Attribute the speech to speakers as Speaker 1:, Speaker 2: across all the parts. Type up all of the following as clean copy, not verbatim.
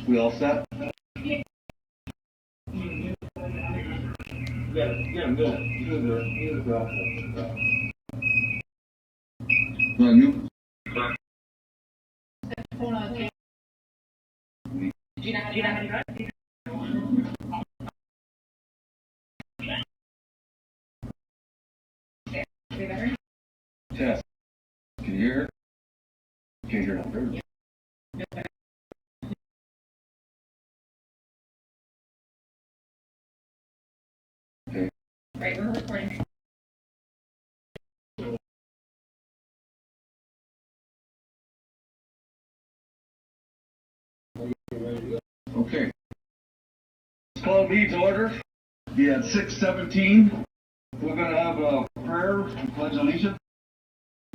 Speaker 1: We all set? You? Test. Can you hear? Can't hear it. Okay.
Speaker 2: Right, we're recording.
Speaker 1: Okay. This call needs order. Be at 6:17. We're going to have a prayer and pledge allegiance.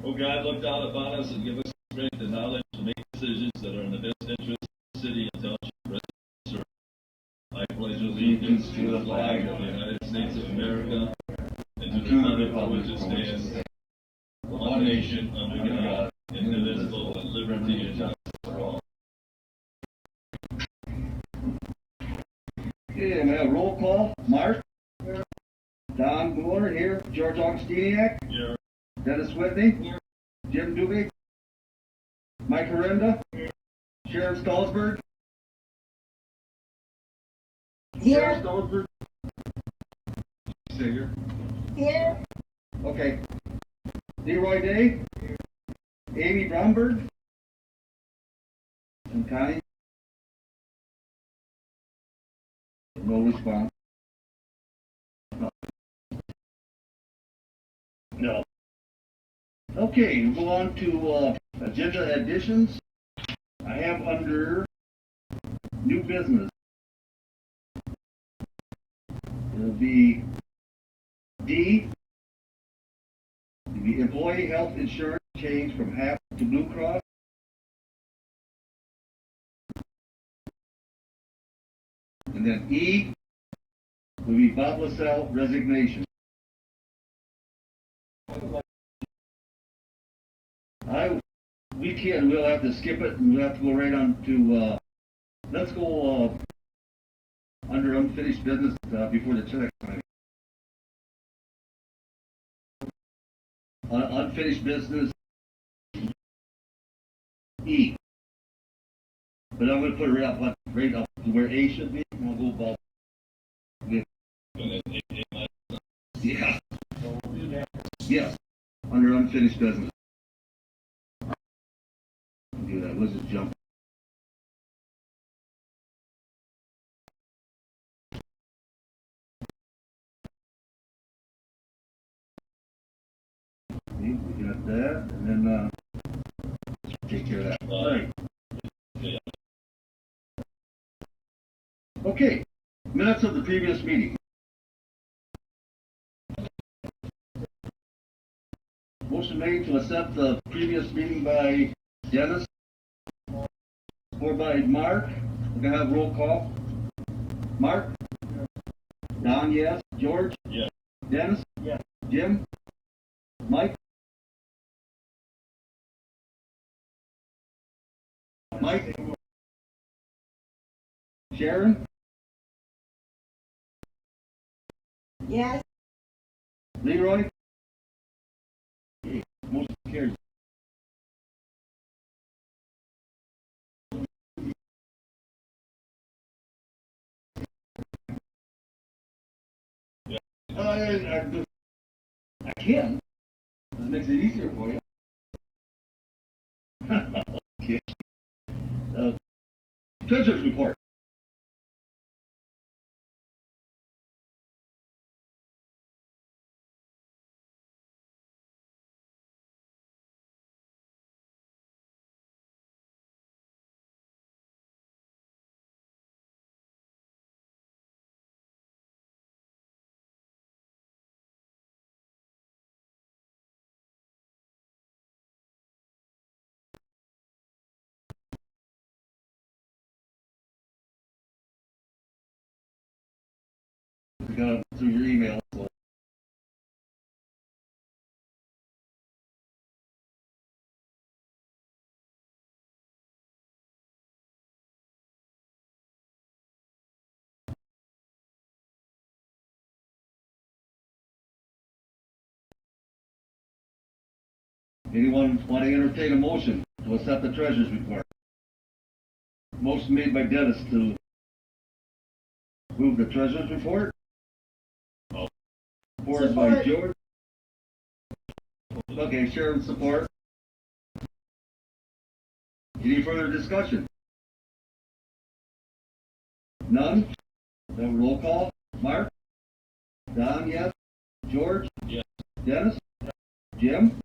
Speaker 3: O God, look down upon us and give us strength and knowledge to make decisions that are in the best interest of the city and township residents. I pledge allegiance to the flag of the United States of America and to the republic for which it stands, one nation under God, indivisible, with liberty and justice for all.
Speaker 1: Okay, and we have roll call. Mark? Here. Don Mueller here. George Augustiniak?
Speaker 3: Here.
Speaker 1: Dennis Whitney? Here. Jim Dubig? Mike Arenda? Here. Sharon Stolzberg?
Speaker 2: Here.
Speaker 1: Sharon Stolzberg? Stay here.
Speaker 2: Here.
Speaker 1: Okay. Leroy Day? Here. Amy Bromberg? And Connie? No response. No. Okay, we'll go on to agenda additions. I have under new business. It'll be D, the employee health insurance change from HAP to Blue Cross. And then E will be Bob LaSalle resignation. We'll have to skip it and we'll have to go right on to, let's go under unfinished business before the check signing. Unfinished business E. But I'm going to put it right up to where A should be. And we'll go above. Yeah. Yes. Under unfinished business. Do that. Let's just jump. We got that, and then take care of that. All right. Okay. Minutes of the previous meeting. Motion made to accept the previous meeting by Dennis, or by Mark. We're gonna have roll call. Mark? Don, yes. George?
Speaker 3: Yes.
Speaker 1: Dennis? Yes. Jim? Mike? Mike? Sharon?
Speaker 2: Yes.
Speaker 1: Leroy? Motion carries. I can. This makes it easier for you. Okay. Treasurer's report. We got it through your email. So. Anyone want to entertain a motion to accept the treasurer's report? Motion made by Dennis to move the treasurer's report. Supported by
Speaker 2: Support.
Speaker 1: George. Okay, Sharon support. Any further discussion? None? Then roll call. Mark? Don, yes? George?
Speaker 3: Yes.
Speaker 1: Dennis? Jim?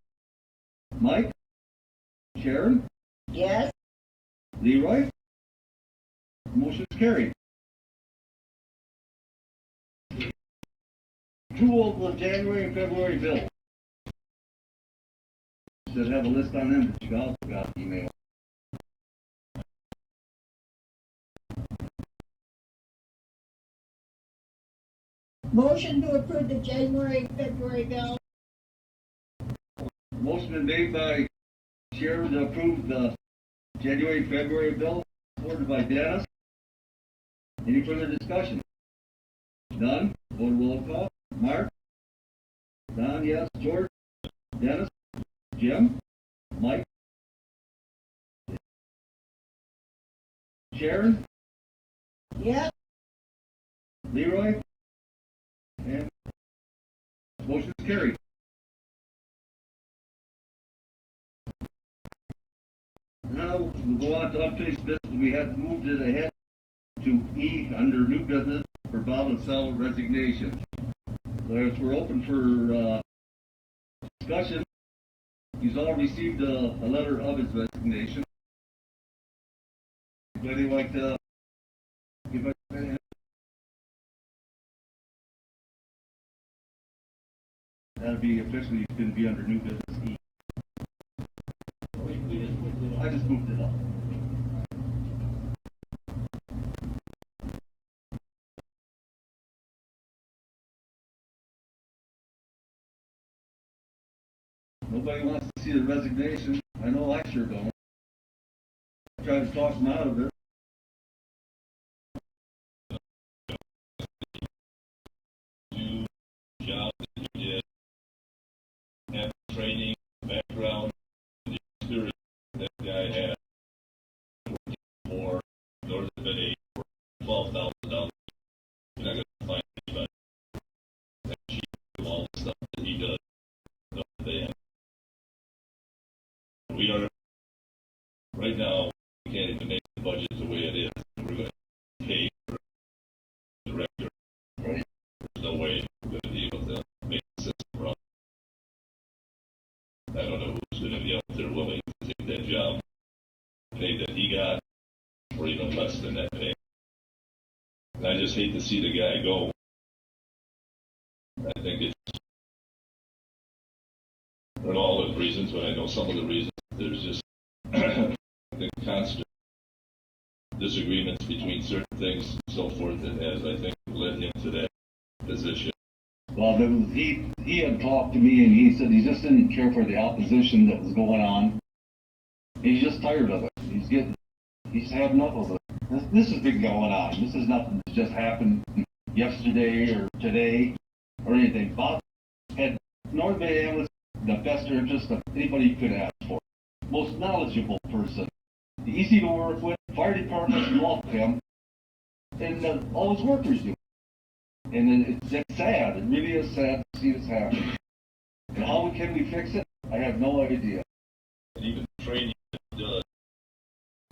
Speaker 1: Mike? Sharon?
Speaker 2: Yes.
Speaker 1: Leroy? Motion's carried. Approval of the January and February bills. Should have a list on them, but you also got email.
Speaker 2: Motion to approve the January, February bill.
Speaker 1: Motion been made by Sharon to approve the January, February bill, supported by Dennis. Any further discussion? None? Vote roll call. Mark? Don, yes. George? Dennis? Jim? Mike? Sharon?
Speaker 2: Yes.
Speaker 1: Leroy? And motion's carried. Now, we'll go on to unfinished business. We have moved it ahead to E under new business for Bob LaSalle resignation. So if we're open for discussion, he's all received a letter of his resignation. Anybody like to give us any? That'll be officially going to be under new business E. I just moved it up. Nobody wants to see the resignation. I know I sure don't. I tried to talk him out of it.
Speaker 3: Do job that you did, have training, background, the experience that guy had for Northern Bay for $12,000. You're not going to find anybody that cheap do all the stuff that he does. No, they have. We are right now. We can't even make the budget the way it is. We're going to pay for the director.
Speaker 1: Right.
Speaker 3: There's no way we're going to be able to make the system run. I don't know who's going to be out there willing to take that job, pay that he got, or even less than that pay. And I just hate to see the guy go. I think it's for all the reasons, but I know some of the reasons. There's just I think constant disagreements between certain things and so forth that has, I think, led him to that position.
Speaker 1: Well, he had talked to me and he said he just didn't care for the opposition that was going on. He's just tired of it. He's had enough of it. This has been going on. This is nothing that just happened yesterday or today or anything. Bob had North Bay Ambulance the best interest of anybody could ask for. Most knowledgeable person. Easy to work with. Fire department loved him. And all his workers do. And it's sad. It really is sad to see this happen. And how can we fix it? I have no idea.
Speaker 3: And even training that he does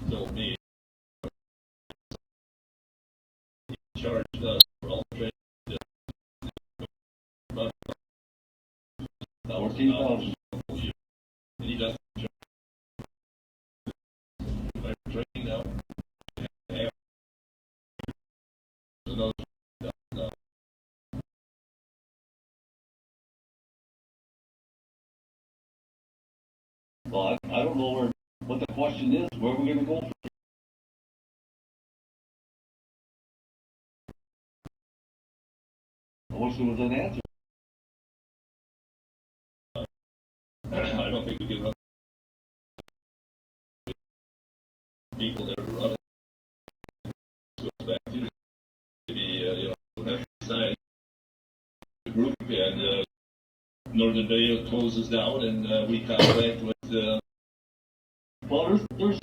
Speaker 3: told me he charged us for all the training he does about $14,000 a year. And he doesn't charge. My training now, half. There's another $1,000.
Speaker 1: Well, I don't know what the question is. Where are we going to go from here? I wish there was an answer.
Speaker 3: I don't think we can run people that are running. Goes back to maybe have to decide the group and Northern Bay closes down and we contact with,
Speaker 1: Well, there's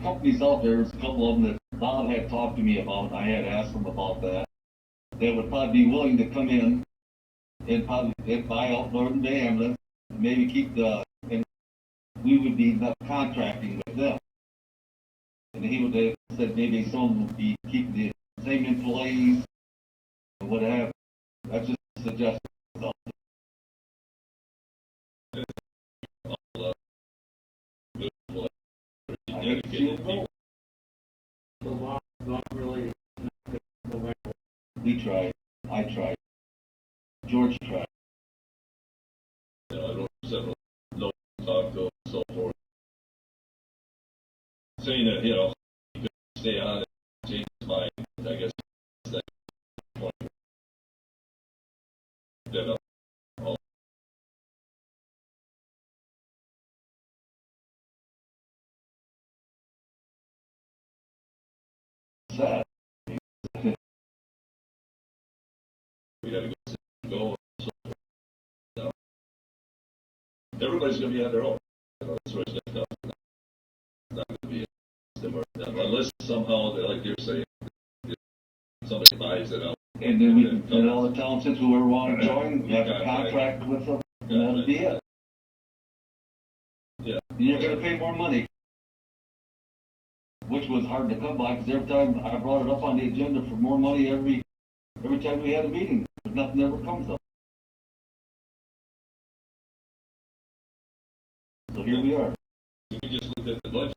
Speaker 1: companies out there, there's a couple of them that Bob had talked to me about, I had asked them about that. They would probably be willing to come in and probably they'd buy out Northern Bay ambulance, maybe keep and we would be contracting with them. And they said maybe some would be keeping the same employees or whatever. That's just a suggestion. We tried. I tried. George tried.
Speaker 3: I wrote several notes, talked to them, and so forth. Saying that, you know, he could stay on and change his mind, I guess that's the point. That, all
Speaker 1: Sad.
Speaker 3: we gotta go, and so forth. Now, everybody's gonna be on their own. You know, that's where it's gonna come. It's not gonna be similar, unless somehow, like you're saying, if somebody buys it out.
Speaker 1: And then we can, and all the townships, whoever want to join, we have a contract with them, and that'll be it.
Speaker 3: Yeah.
Speaker 1: And you're gonna pay more money. Which was hard to come by, because every time I brought it up on the agenda for more money every time we had a meeting, but nothing ever comes up. So here we are.
Speaker 3: We just looked at the budget.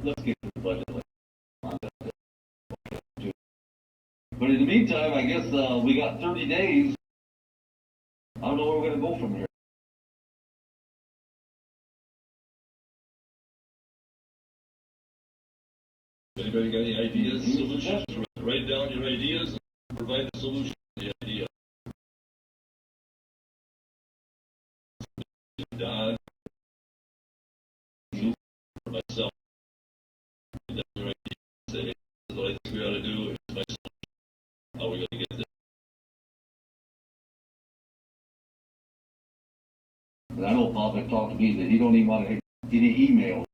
Speaker 1: Let's get to the budget. But in the meantime, I guess, we got 30 days. I don't know where we're gonna go from here.
Speaker 3: Anybody got any ideas, solutions? Write down your ideas and provide the solution to the idea. Don, you, or myself. That's your idea. Say, hey, this is what I think we ought to do. Here's my solution. How are we going to get there?
Speaker 1: And I know Bob had talked to me that he don't even want to hear any emails.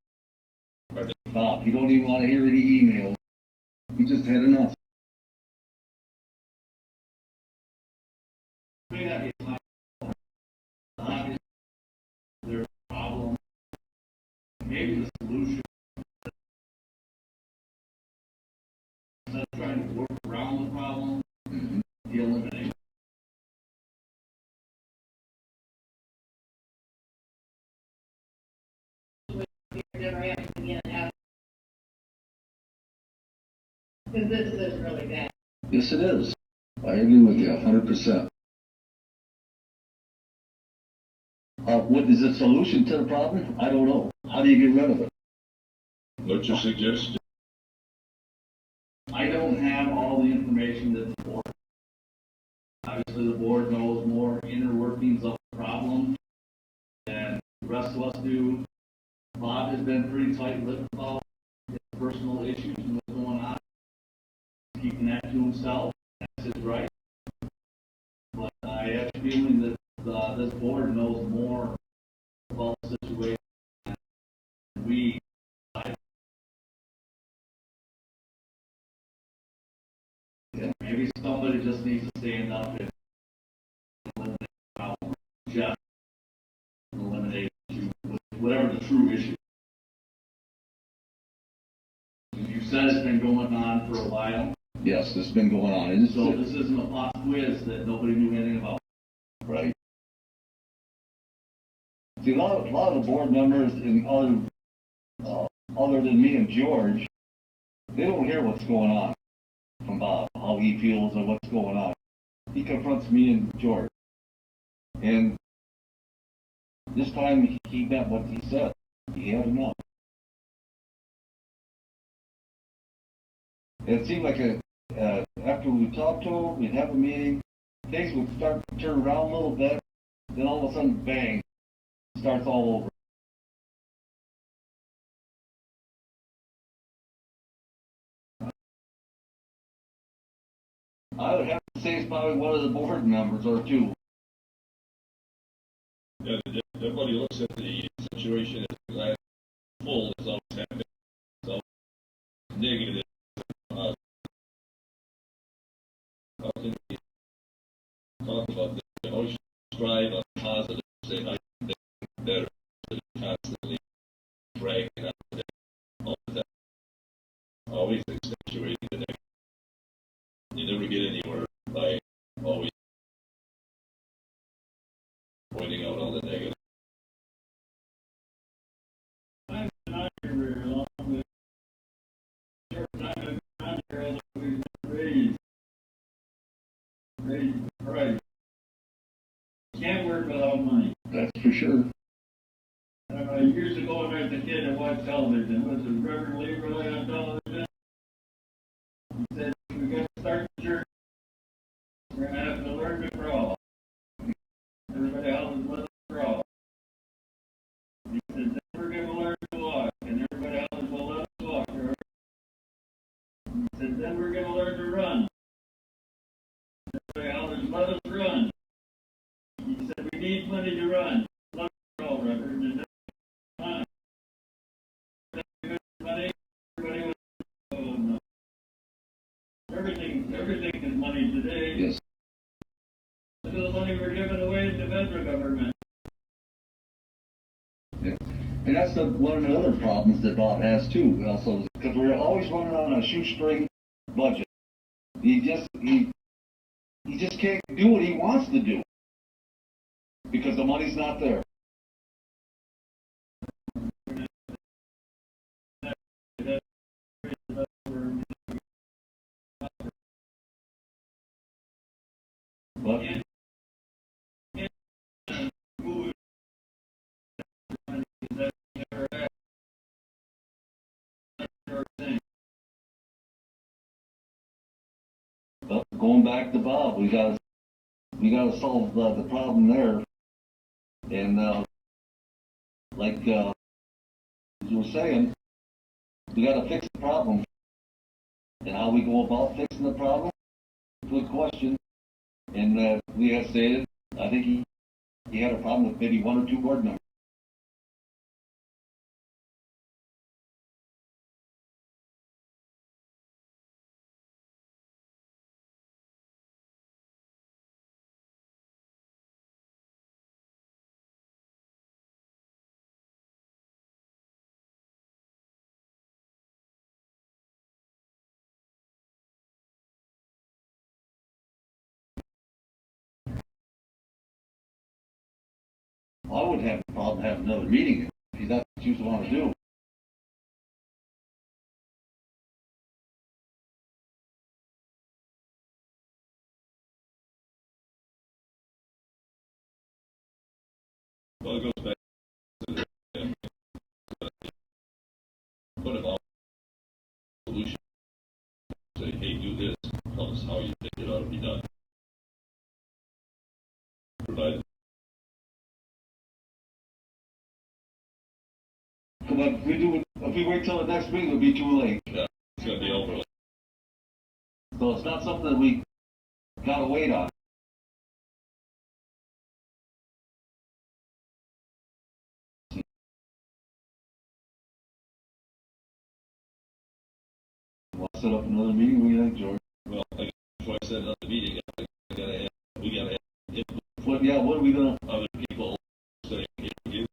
Speaker 1: Bob, he don't even want to hear any emails. He just had enough.
Speaker 4: There's a problem. Maybe the solution instead of trying to work around the problem, you eliminate.
Speaker 2: Never happens again ever. Because this is really bad.
Speaker 1: Yes, it is. I agree with you 100%. What is the solution to the problem? I don't know. How do you get rid of it?
Speaker 3: What's your suggestion?
Speaker 4: I don't have all the information that the board. Obviously, the board knows more inner workings of the problem than the rest of us do. Bob has been pretty tight-lipped about his personal issues and what's going on. Keeping that to himself, that's his right. But I have a feeling that this board knows more about the situation than we. Maybe somebody just needs to stand up and eliminate the problem. Just eliminate whatever the true issue. You said it's been going on for a while.
Speaker 1: Yes, this has been going on. And
Speaker 4: So this isn't a pop quiz that nobody knew anything about.
Speaker 1: right. See, a lot of the board members and other than me and George, they don't hear what's going on from Bob, how he feels or what's going on. He confronts me and George. And this time he meant what he said. He had enough. It seemed like after we talked to him, we'd have a meeting, things would start to turn around a little bit, then all of a sudden, bang, it starts all over. I would have to say probably one of the board members or two.
Speaker 3: Yeah, everybody looks at the situation as glass full, it's always happening, it's always negative. How can we talk about this? We always strive on positive, say, I think better, than constantly bragging on it all the time. Always accentuating the negative. You never get anywhere by always pointing out all the negative.
Speaker 5: I've been on here very long, but short time I've been on here, although we've raised the price. Can't work without money.
Speaker 1: That's for sure.
Speaker 5: Years ago, when I was a kid, I watched television. Was it Reverend Leroy on television? He said, we got to start the church. We're going to have to learn to crawl. Everybody else is with us crawl. He said, then we're going to learn to walk, and everybody else will let us walk. He said, then we're going to learn to run. Everybody else let us run. He said, we need money to run. Let us crawl, Reverend. And money, everybody was, oh, no. Everything is money today.
Speaker 1: Yes.
Speaker 5: Look at the money we're giving away to the federal government.
Speaker 1: Yeah. And that's one of the other problems that Bob has too, also, because we're always running on a shoestring budget. He just can't do what he wants to do because the money's not there. But going back to Bob, we gotta solve the problem there, and like you were saying, we gotta fix the problem, and how we go about fixing the problem. Good question, and we have stated, I think he had a problem with maybe one or two board members. I would have a problem having another meeting if that's what you want to do.
Speaker 3: Well, it goes back to what about solution? Say, hey, do this. Tell us how you think it ought to be done. Provide.
Speaker 1: But if we wait till the next meeting, it'll be too late.
Speaker 3: Yeah, it's going to be over.
Speaker 1: So it's not something that we gotta wait on. Want to set up another meeting? What do you think, George?
Speaker 3: Well, like before I said another meeting, we gotta have input
Speaker 1: What are we gonna?
Speaker 3: from other people saying, hey, you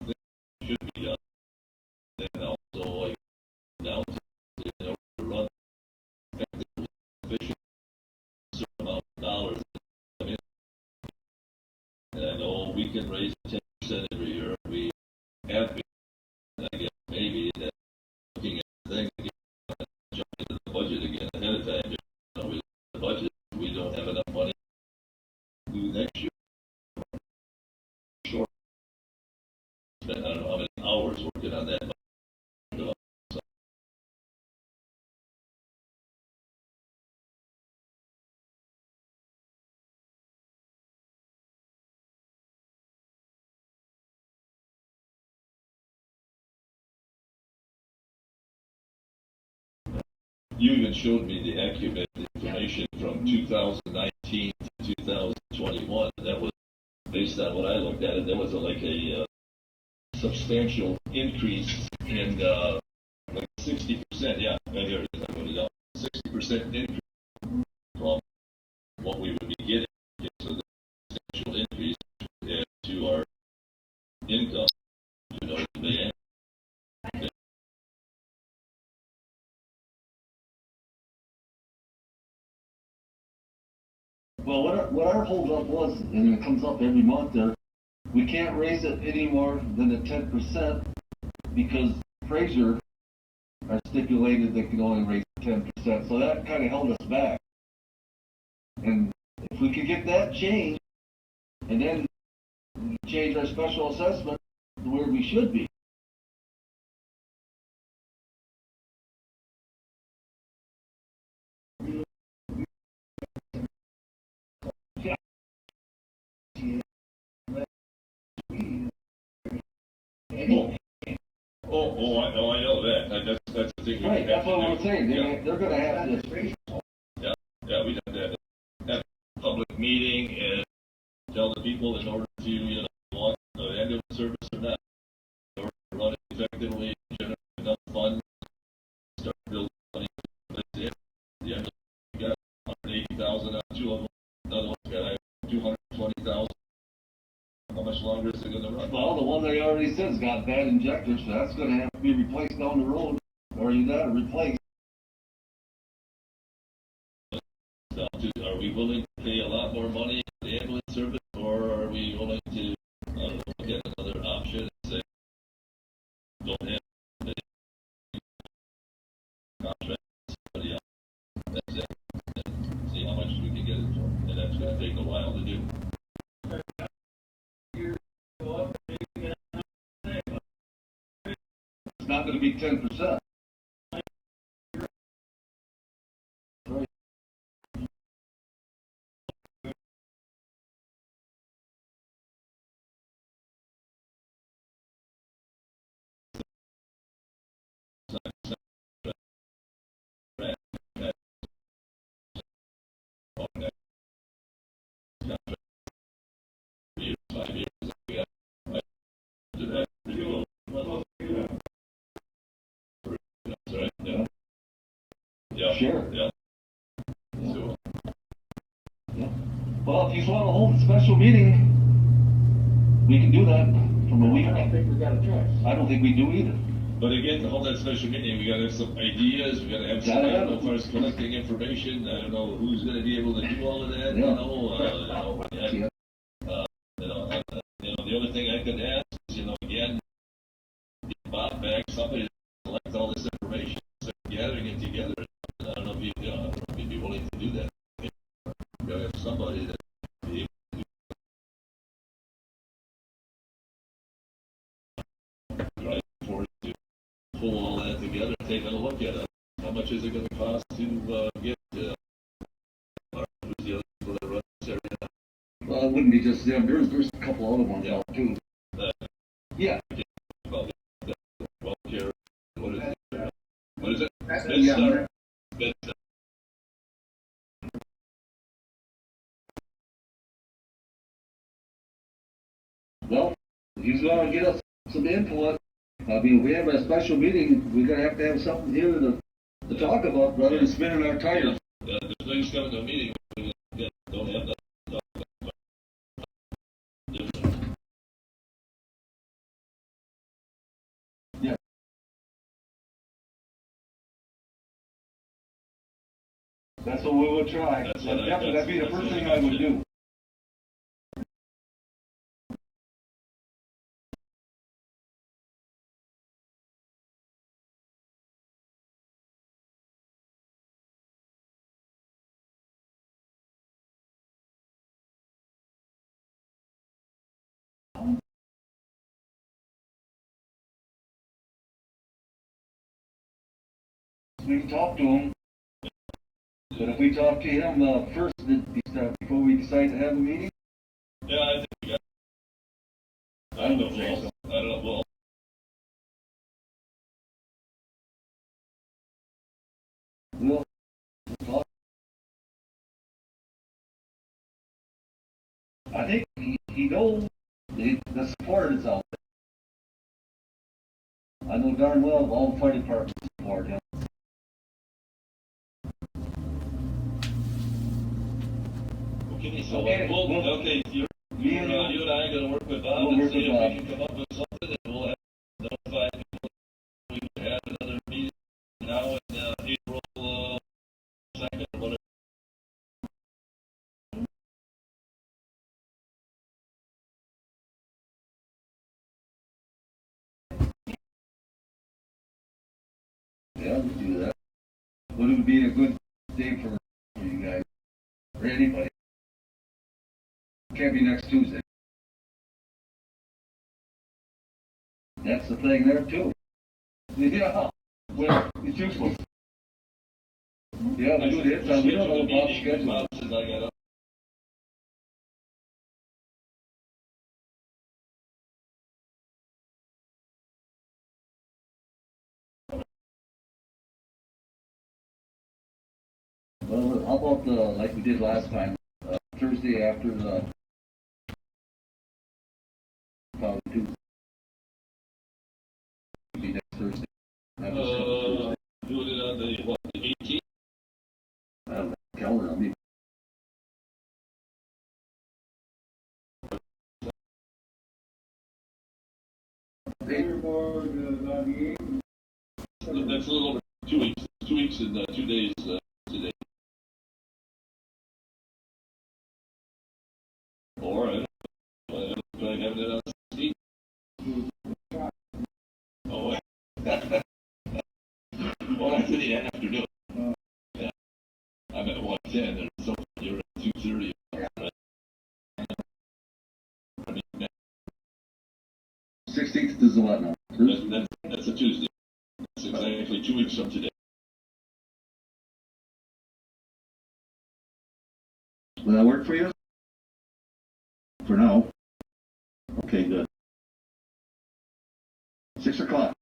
Speaker 3: think it should be done. And also, like, now to run effectively efficient, a certain amount of dollars that come in. And I know we can raise 10% every year. We have been. And I guess maybe that looking at things again, jump into the budget again ahead of time. You know, with the budget, we don't have enough money to do next year. Short. Spent I don't know how many hours working on that. So, you even showed me the Acumen information from 2019 like a substantial increase in like 60%. Yeah, right here it is. I put it up. 60% increase from what we would be getting. Okay, so the substantial increase to our income. You know, the
Speaker 1: Well, what our holdup was, and it comes up every month there, we can't raise it any more than the 10% because Fraser are stipulated they can only raise 10%. So that kind of held us back. And if we could get that changed, and then change our special assessment to where we should be.
Speaker 3: I know that. That's the thing.
Speaker 1: Right, that's what I'm saying. They're going to have to.
Speaker 3: Yeah, we have a public meeting and tell the people in order to, you know, want the ambulance service or not, or run it effectively, generate enough funds, start building money. The ambulance got 180,000 out, two of them. Another one's got 220,000. How much longer is it going to run?
Speaker 1: Well, the one they already said's got bad injectors, so that's going to have to be replaced down the road, or you got to replace.
Speaker 3: Are we willing to pay a lot more money for the ambulance service, or are we willing to look at another option and say, don't have the contract with somebody else? That's it. And see how much we can get it for. And that's going to take a while to do.
Speaker 1: It's not going to be 10%. Sure.
Speaker 3: Yeah. So,
Speaker 1: Well, if you want to hold a special meeting, we can do that from a week.
Speaker 5: I don't think we got a choice.
Speaker 1: I don't think we do either.
Speaker 3: but again, to hold that special meeting, we got to have some ideas. We got to have some,
Speaker 1: Gotta
Speaker 3: I
Speaker 1: have
Speaker 3: don't know,
Speaker 1: it.
Speaker 3: as far as collecting information. I don't know who's going to be able to do all of that.
Speaker 1: Yeah.
Speaker 3: Yeah. The other thing I could ask is, again, get Bob back, somebody to collect all this information, start gathering it together. I don't know if you'd be willing to do that. We gotta have somebody that be able to drive forward to pull all that together, take a look at it. How much is it going to cost to get who's the other people that run this area?
Speaker 1: Well, it wouldn't be just them. There's a couple other ones out too. Yeah.
Speaker 3: Well, care. What is it? What is it?
Speaker 1: Yeah.
Speaker 3: Midstar.
Speaker 1: Well, he's going to get us some input. I mean, we have a special meeting. We're going to have something here to talk about rather than spinning our tires.
Speaker 3: There's things coming to a meeting. We don't have that.
Speaker 1: That's what we would try.
Speaker 3: That's what
Speaker 1: That'd be the first thing I would do. We can talk to him, but if we talk to him first before we decide to have a meeting,
Speaker 3: Yeah, I think we got. I don't know. Well, I don't know. Well,
Speaker 1: we'll talk. I think he knows that The support is out there. I know darn well all the fire departments support him.
Speaker 3: Okay, so
Speaker 1: Okay, well,
Speaker 3: okay, you and I are gonna work with Bob
Speaker 1: We'll
Speaker 3: and
Speaker 1: work
Speaker 3: see
Speaker 1: with
Speaker 3: if
Speaker 1: Bob.
Speaker 3: we can come up with something, and we'll have notify people. We can have another meeting now in April 2nd or whatever.
Speaker 1: Yeah, we do that. But it would be a good day for you guys, or anybody. Can't be next Tuesday. That's the thing there too. Yeah, well, it's useless. Yeah, we do this, we don't know about schedule.
Speaker 3: Bob says I got up.
Speaker 1: Well, how about like we did last time, Thursday after the probably Tuesday. Be next Thursday. Not this coming Thursday.
Speaker 3: Doing it on the, what, the 18th?
Speaker 1: I don't have a calendar on me.
Speaker 5: Board is on the eighth.
Speaker 3: That's a little over 2 weeks. 2 weeks and 2 days today. Or I don't know, I have it on the 16th. Oh, wait. Well, that's in the afternoon. Yeah. I'm at 1:10 or something. You're at 2:30. Right? I mean,
Speaker 1: 16th is what now?
Speaker 3: that's a Tuesday. That's exactly 2 weeks from today.
Speaker 1: Will that work for you? For now? Okay, good. 6 o'clock.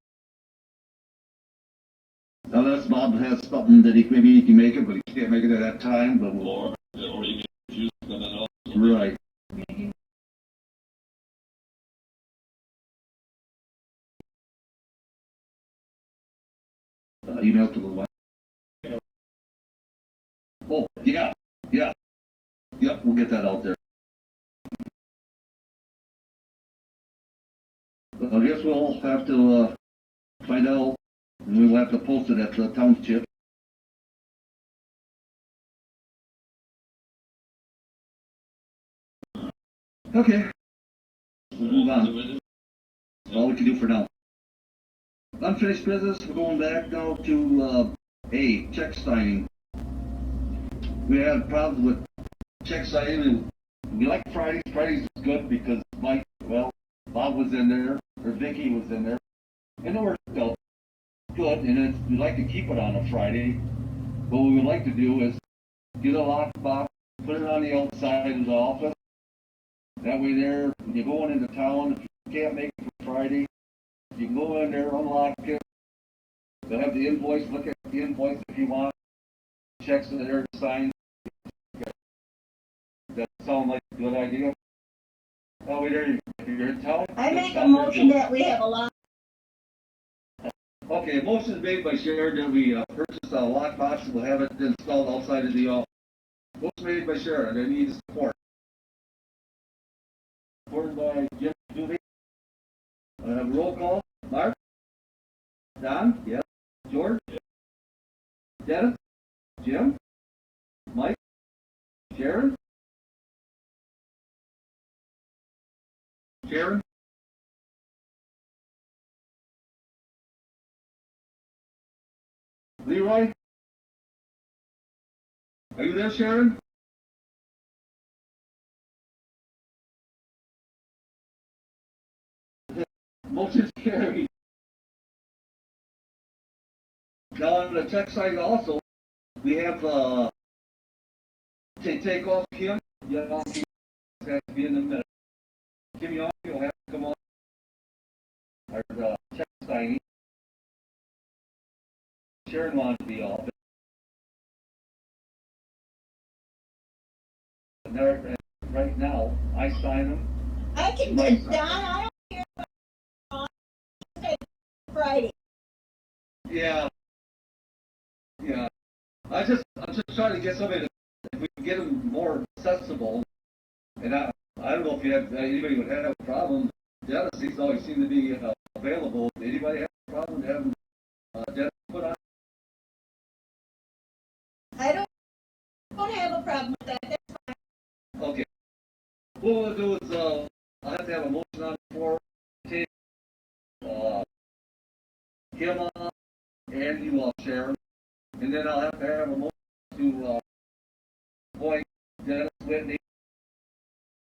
Speaker 1: Now that's Bob has something that maybe he can make it, but he can't make it at that time, but we'll.
Speaker 3: Or even if you come in all.
Speaker 1: Right. Email to the one. Oh, yeah, yeah. Yep, we'll get that out there. I guess we'll have to, find out, and we'll have to post it at the township. Okay, we'll move on. All we can do for now. Unfinished business, we're going back now to, A, check signing. We had problems with check signing, and we like Fridays. Fridays is good because Mike, well, Bob was in there, or Vicky was in there, and it worked out good, and we'd like to keep it on a Friday. What we would like to do is get a lockbox, put it on the outside of the office. That way there, when you're going into town, if you can't make it for Friday, you can go in there, unlock it. They'll have the invoice, look at the invoice if you want. Checks that are signed. That sound like a good idea? That way there, if you're in town.
Speaker 2: I
Speaker 1: just
Speaker 2: make
Speaker 1: stop
Speaker 2: a
Speaker 1: there,
Speaker 2: motion
Speaker 1: do it.
Speaker 2: that we have a lot.
Speaker 1: Okay, a motion is made by Sharon that we purchase a lockbox and we'll have it installed outside of the office. Motion made by Sharon, I need support. Supported by Jim Dooley. Roll call, Mark? Don? Yes. George? Yes. Dennis? Jim? Mike? Sharon? Sharon? Leroy? Are you there, Sharon? Motion carried. Now on the check side also, we have, to take off Kim. Yeah, he has to be in the minute. Kim Young will have to come on. Our, check signing. Sharon wanted to be off. And right now, I sign them,
Speaker 2: I can, Don, I don't care about Friday.
Speaker 1: Yeah. Yeah. I'm just trying to get somebody to, if we can get them more accessible, and I don't know if you have, anybody would have a problem. Dennis, he's always seemed to be available. Anybody have a problem having Dennis put on?
Speaker 2: I don't have a problem with that. That's fine.
Speaker 1: Okay. What we'll do is, I'll have to have a motion on the floor, take, him on, and you all, Sharon, and then I'll have to have a motion to, appoint Dennis Whitney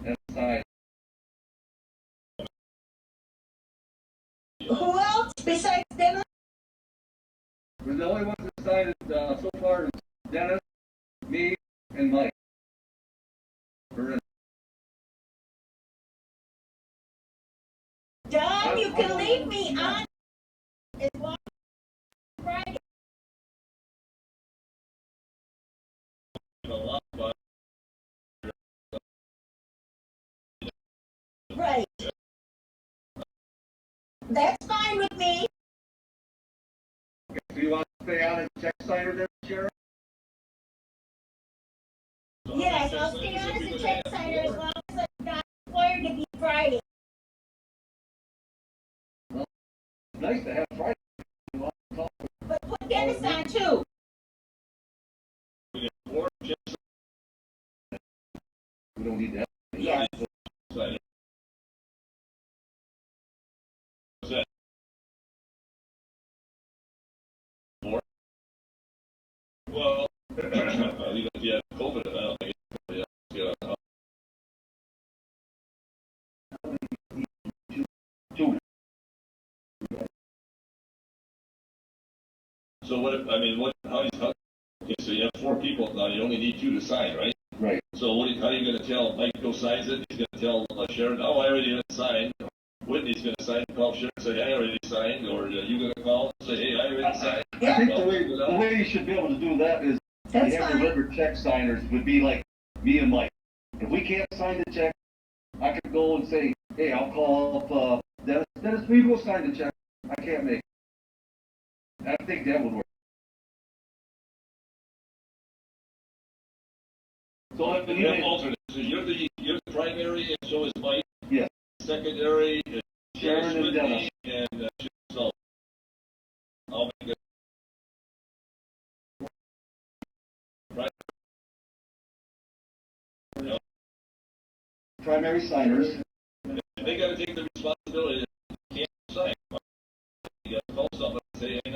Speaker 1: as sign.
Speaker 2: Who else besides Dennis?
Speaker 1: The only ones that decided, so far is Dennis, me, and Mike. We're
Speaker 2: Don, you can leave me on as long as Friday. Right. That's fine with me.
Speaker 1: Do you want to stay on as check signer then, Sharon?
Speaker 2: Yes, I'll stay on as a check signer as long as I'm not required to be Friday.
Speaker 1: Nice to have Friday.
Speaker 2: But put Dennis on too.
Speaker 1: We don't need that.
Speaker 2: Yes.
Speaker 3: Well, even if you have COVID, I don't think it's
Speaker 1: Two.
Speaker 3: So what if, I mean, okay, so you have 4 people now, you only need 2 to sign, right?
Speaker 1: Right.
Speaker 3: So how are you gonna tell, Mike go signs it, he's gonna tell Sharon, oh, I already signed. Whitney's gonna sign, call Sharon, say, I already signed, or you gonna call, say, hey, I already signed.
Speaker 1: I think the way you should be able to do that is,
Speaker 2: That's
Speaker 1: you have
Speaker 2: fine.
Speaker 1: delivered check signers would be like me and Mike. If we can't sign the check, I could go and say, hey, I'll call up, Dennis, will you go sign the check? I can't make it. I think that would work. So if
Speaker 3: You have alternates, so you're the primary, and so is Mike.
Speaker 1: Yes.
Speaker 3: Secondary is
Speaker 1: Sharon and Dennis.
Speaker 3: and so I'll make it. Right.
Speaker 1: Primary signers.
Speaker 3: They gotta take the responsibility, they can't sign. You gotta call someone and say, hey,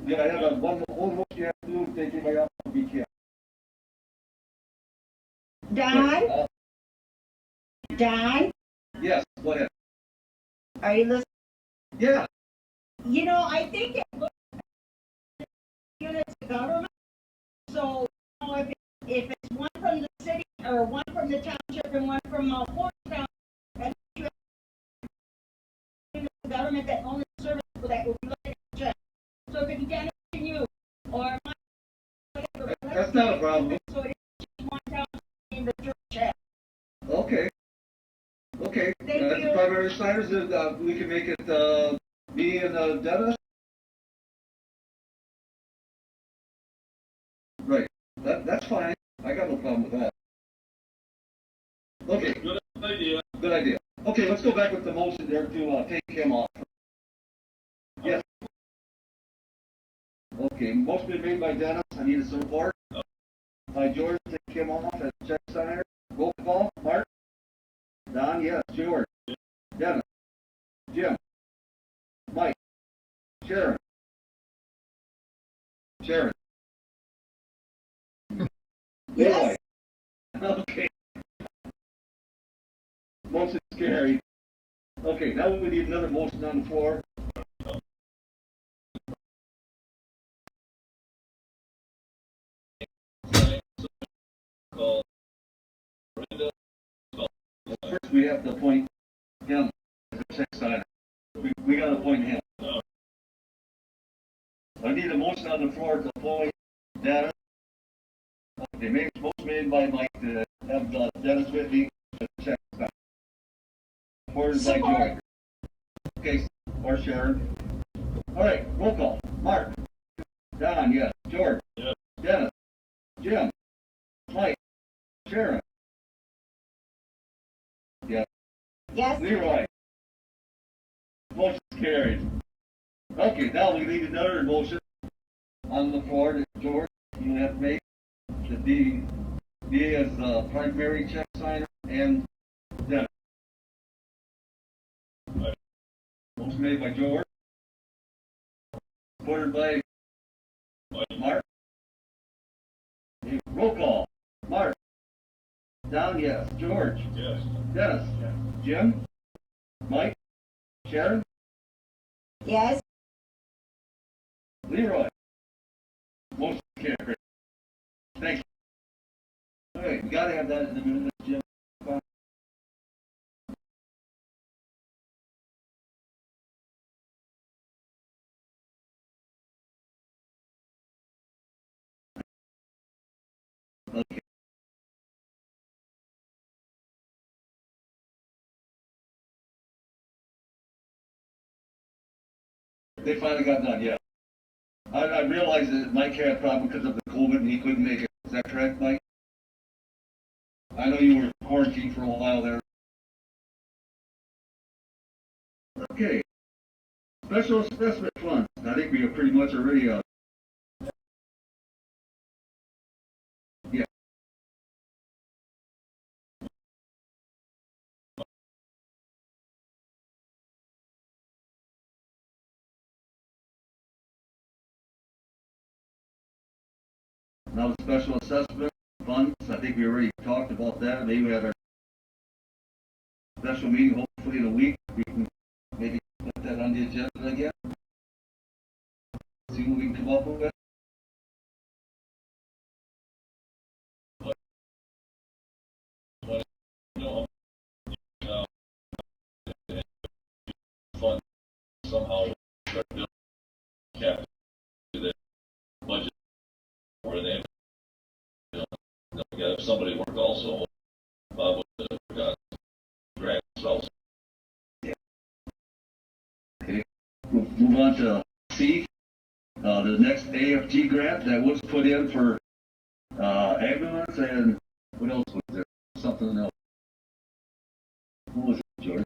Speaker 1: Yeah, I have one motion you have to do is take anybody out of BK.
Speaker 2: Don? Don?
Speaker 1: Yes, go ahead.
Speaker 2: Are you listening?
Speaker 1: Yeah.
Speaker 2: You know, I think it looks units of government. So, you know, if it's one from the city or one from the township and one from Fort Town, and you have units of government that own the service that will be looking at the check. So it could be Dennis and you, or my, whatever.
Speaker 1: That's not a problem.
Speaker 2: So it is just one township in the church check.
Speaker 1: Okay. Okay.
Speaker 2: Thank
Speaker 1: That's
Speaker 2: you.
Speaker 1: the primary signers. We can make it me and Dennis. Right. That's fine. I got no problem with that. Okay.
Speaker 3: good idea.
Speaker 1: Good idea. Okay, let's go back with the motion there to take him off. Yes. Okay, motion been made by Dennis. I need a support. By George, take him off as check signer. Roll call. Mark. Don, yes. George. Dennis. Jim. Mike. Sharon. Sharon.
Speaker 2: Yes.
Speaker 1: Okay. Motion carried. Okay, now we need another motion on the floor.
Speaker 3: Call Brenda.
Speaker 1: First, we have to appoint him as a check signer. We gotta appoint him. I need a motion on the floor to appoint Dennis. Okay, motion made by Mike to have supported by
Speaker 2: Support.
Speaker 1: Joy. Okay, or Sharon. All right, roll call. Mark. Don, yes. George.
Speaker 3: Yes.
Speaker 1: Dennis. Jim. Mike. Sharon. Yes.
Speaker 2: Yes.
Speaker 1: Leroy. Motion carried. Okay, now we need another motion on the floor that George, you have to make. The D as the primary check signer and Dennis.
Speaker 3: Right.
Speaker 1: Motion made by George. Supported by Mark. Roll call. Mark. Don, yes. George.
Speaker 3: Yes.
Speaker 1: Dennis. Jim. Mike. Sharon.
Speaker 2: Yes.
Speaker 1: Leroy. Motion carried. Thanks. All right, we gotta have that in a minute, Jim. Okay. They finally got done, yeah. I realized that Mike had a problem because of the COVID and he couldn't make it. Is that correct, Mike? I know you were quarantined for a while there. Okay. Special assessment funds. I think we are pretty much already, yeah. Now the special assessment funds, I think we already talked about that. Maybe we have our special meeting hopefully in a week. We can maybe put that on the agenda again. See what we can come up with.
Speaker 3: No, fund somehow start building cap to the budget or they, if somebody worked also, Bob would have got grants also.
Speaker 1: Okay. We'll move on to C. The next AFG grant that was put in for ambulance and what else was there? Something else. What was it, George?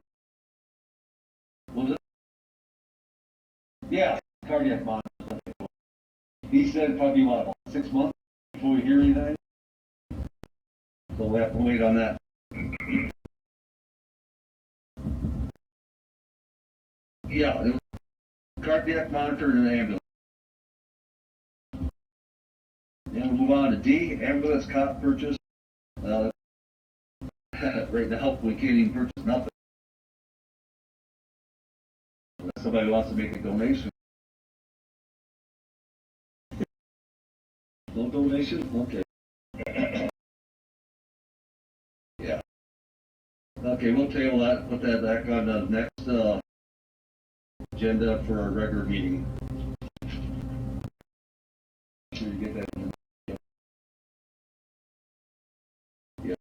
Speaker 1: What was it? Yeah, cardiac monitor. He said probably what, about 6 months before we hear anything? So we'll have to wait on that. Yeah, it was cardiac monitor and an ambulance. Then we'll move on to D, ambulance cot purchase. Right now, we can't even purchase nothing. Unless somebody wants to make a donation. No donation? Okay. Yeah. Okay, we'll table that, put that back on the next agenda for our regular meeting. Sure you get that. Yeah.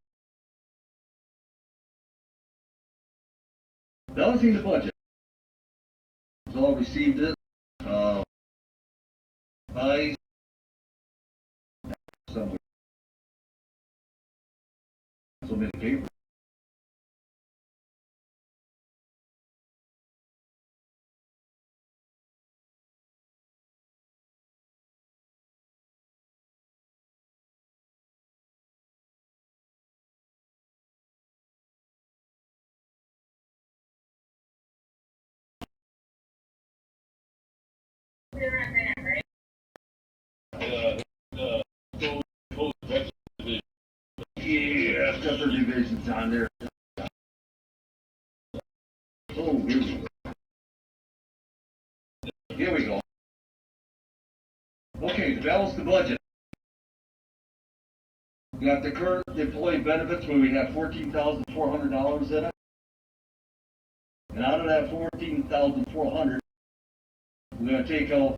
Speaker 1: Balancing the budget. So all received it. By somewhere. So many papers. Yeah, it's got the divisions on there. Oh, here we go. Here we go. Okay, to balance the budget. We got the current employee benefits where we have $14,400 in it. And out of that $14,400, we're gonna take out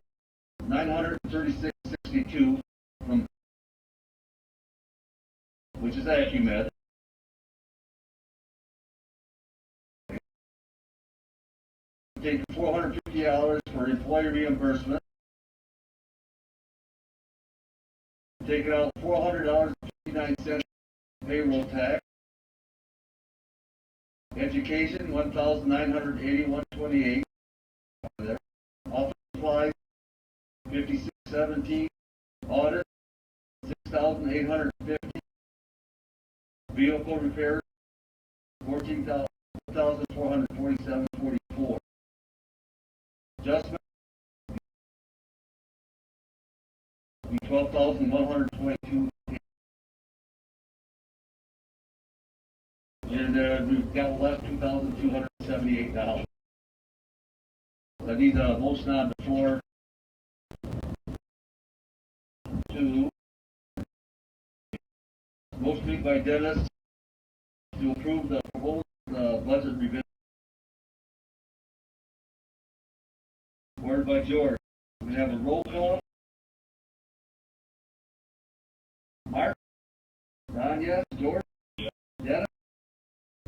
Speaker 1: $936.62 from, which is AccuMed. $450 for employee reimbursement. Taking out $400.59 payroll tax. Education, $1,981.28. There. Office supplies, $56.17. Audit, $6,850. Vehicle repairs, $14,447.44. Adjustment, $12,122. And we've got left $2,278. I need a motion on the floor to motion made by Dennis to approve the proposed budget revision. Word by George. We have a roll call. Mark? Ron, yes. George?
Speaker 3: Yeah.
Speaker 1: Dennis?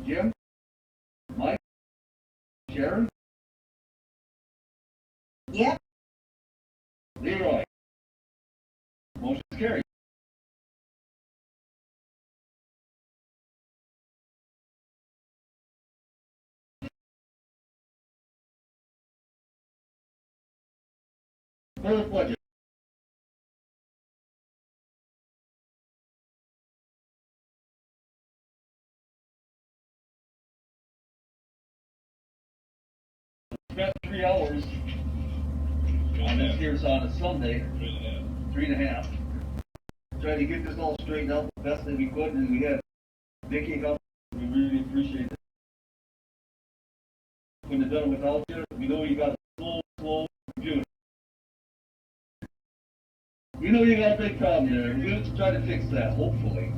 Speaker 1: Jim? Mike? Sharon?
Speaker 2: Yep.
Speaker 1: Leroy? Motion is carried. Full budget. Spent 3 hours on this here's on a Sunday, 3.5. Trying to get this all straightened out the best that we could, and we had Vicky help. We really appreciate it. Couldn't have done it without you. We know you got a slow computer. We know you got a big problem there. We're going to try to fix that, hopefully.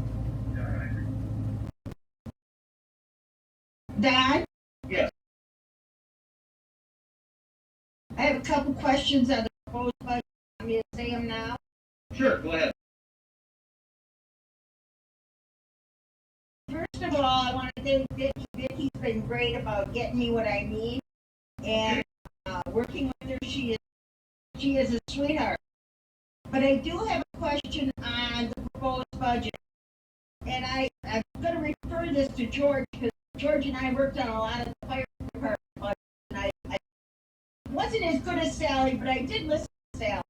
Speaker 2: Don,
Speaker 1: Yes.
Speaker 2: I have a couple questions on the proposed budget. I'm going to say them now.
Speaker 1: Sure, go ahead.
Speaker 2: First of all, I want to thank Vicky. Vicky's been great about getting me what I need, and working with her, she is a sweetheart. But I do have a question on the proposed budget, and I'm going to refer this to George, because George and I worked on a lot of the fire department budget, and I wasn't as good as Sally, but I did listen to Sally.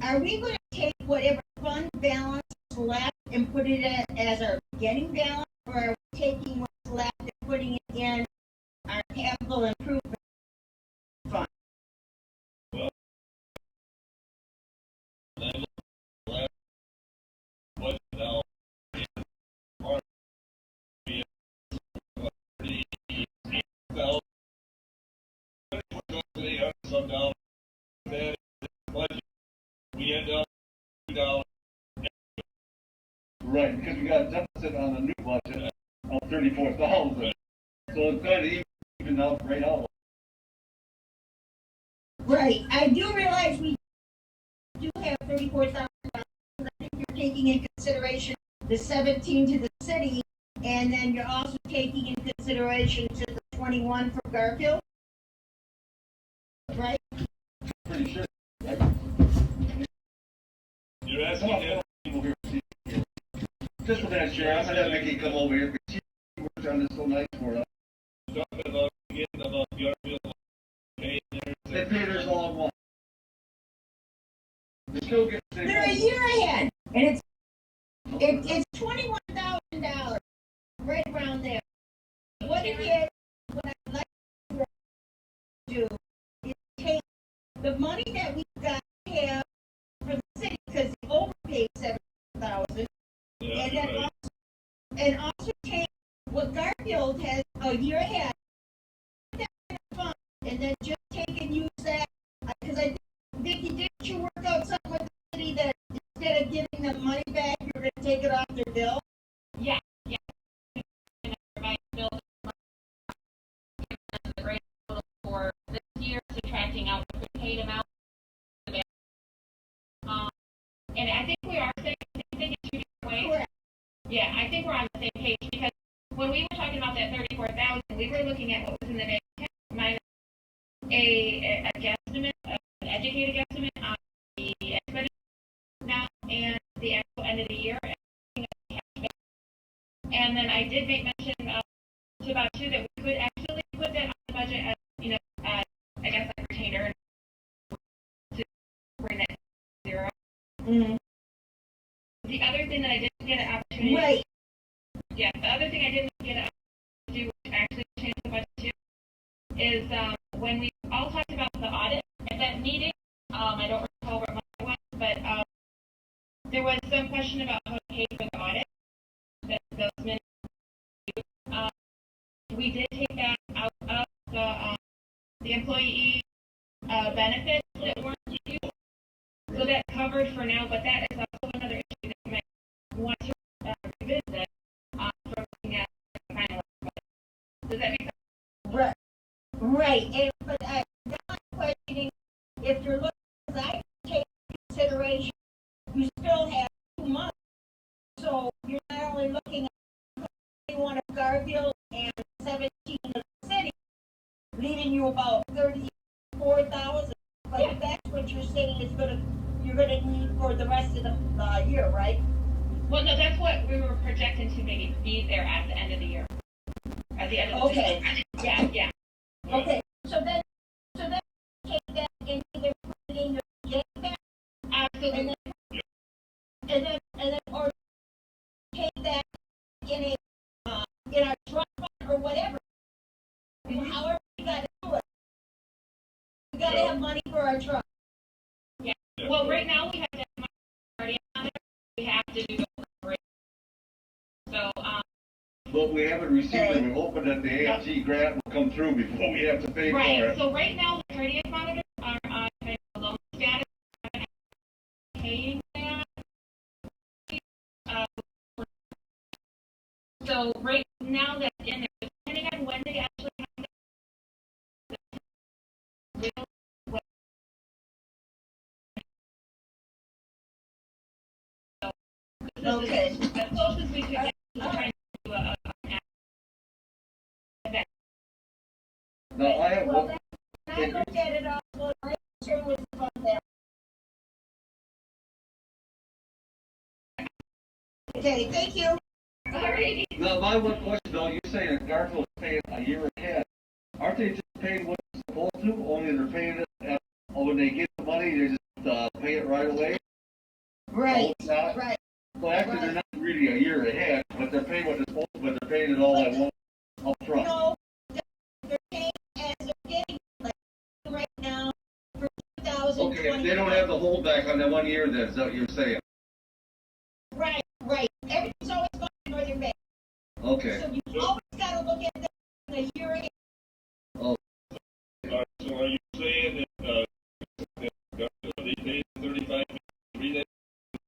Speaker 2: Are we going to take whatever fund balance is left and put it as our beginning balance, or are we taking what's left and putting it in our capital improvement fund?
Speaker 3: Well, I look at the last budget now, it's part of being some dollars. Bad budget. We end up $2.
Speaker 1: Right, because we got a deficit on the new budget of 34,000. So it's kind of even out right out.
Speaker 2: Right, I do realize we do have $34,000, but I think you're taking in consideration the 17 to the city, and then you're also taking in consideration to the 21 for Garfield. Right?
Speaker 1: Pretty sure. Right?
Speaker 3: You're
Speaker 1: Come
Speaker 3: asking
Speaker 1: on,
Speaker 3: him,
Speaker 1: come over here. Just a minute, Sharon. I'm gonna have Vicky come over here because she worked on this so nice for us.
Speaker 3: talking about getting about Garfield, paying
Speaker 1: They pay theirs all at once. They still get the same.
Speaker 2: They're a year ahead, and it's $21,000, right around there. What I'd like to do is take the money that we got to have for the city, because they overpaid $7,000, and also take what Garfield has a year ahead, put that in a fund, and then just take and use that, because I think, Vicki, didn't you work out something with the city that instead of giving them money back, you're gonna take it off their bill?
Speaker 6: Yeah. And everybody bill the grand total for this year, subtracting out the prepaid amount. And I think we are saying the same thing in two different ways.
Speaker 2: Correct.
Speaker 6: Yeah, I think we're on the same page, because when we were talking about that 34,000, we were looking at what was in the bank account minus, a guesstimate, an educated guesstimate on the expenditure now and the actual end of the year. And then I did make mention to Bob too that we could actually put that on the budget as, as, I guess, like retainer to bring that to zero.
Speaker 2: Mhm.
Speaker 6: The other thing that I didn't get an opportunity.
Speaker 2: Right,
Speaker 6: Yeah, the other thing I didn't get an opportunity to do, which actually changed the budget too, is when we all talked about the audit at that meeting. I don't recall what month it was, but there was some question about how to pay for the audit. That those minutes. We did take that out of the employee benefits that weren't used, so that's covered for now. But that is also another issue that you might want to revisit from looking at the final budget. Does that make sense?
Speaker 2: right, right, and, but now I'm questioning, if you're looking, because I take into consideration, you still have 2 months, so you're not only looking at 21 of Garfield and 17 of the city, leaving you about 34,000, but
Speaker 6: Yeah.
Speaker 2: that's what you're saying you're gonna need for the rest of the year, right?
Speaker 6: Well, no, that's what we were projecting to maybe be there at the end of the year. At the end of the
Speaker 2: Okay.
Speaker 6: year. Yeah.
Speaker 2: Okay, so then take that and either put it in your J back,
Speaker 6: Absolutely.
Speaker 2: and then, or take that in our trust fund or whatever. However you gotta do it. We gotta have money for our truck.
Speaker 6: Well, right now we have to have already on there. We have to do the appropriation. So,
Speaker 1: But we haven't received it, we're hoping that the AFG grant will come through before we have to pay for
Speaker 6: right.
Speaker 1: it.
Speaker 6: So right now the cardiac monitors are on kind of a low status. Paying that. So right now that's in there, depending on when they actually have the real.
Speaker 2: Okay.
Speaker 6: As close as we could get to trying to do a event.
Speaker 1: Now, I have
Speaker 2: Well,
Speaker 1: one,
Speaker 2: I looked at it all, well, my concern was about that. Okay, thank you.
Speaker 6: Alrighty.
Speaker 1: now my one question though, you say that Garfield's paying a year ahead. Aren't they just paying what they're supposed to, only they're paying it when they get the money, they just pay it right away?
Speaker 2: Right,
Speaker 1: Oh, it's not?
Speaker 2: right.
Speaker 1: Well, actually, they're not really a year ahead, but they're paying what they're supposed to, but they're paying it all at once up front.
Speaker 2: No, they're paying as they're getting, like, right now, for 2020.
Speaker 1: Okay, they don't have the holdback on that 1 year then, is that what you're saying?
Speaker 2: Right, right. Everything's always going to Northern Bay.
Speaker 1: Okay.
Speaker 2: So you always gotta look at that in a year ahead.
Speaker 3: So are you saying that, they paid 35,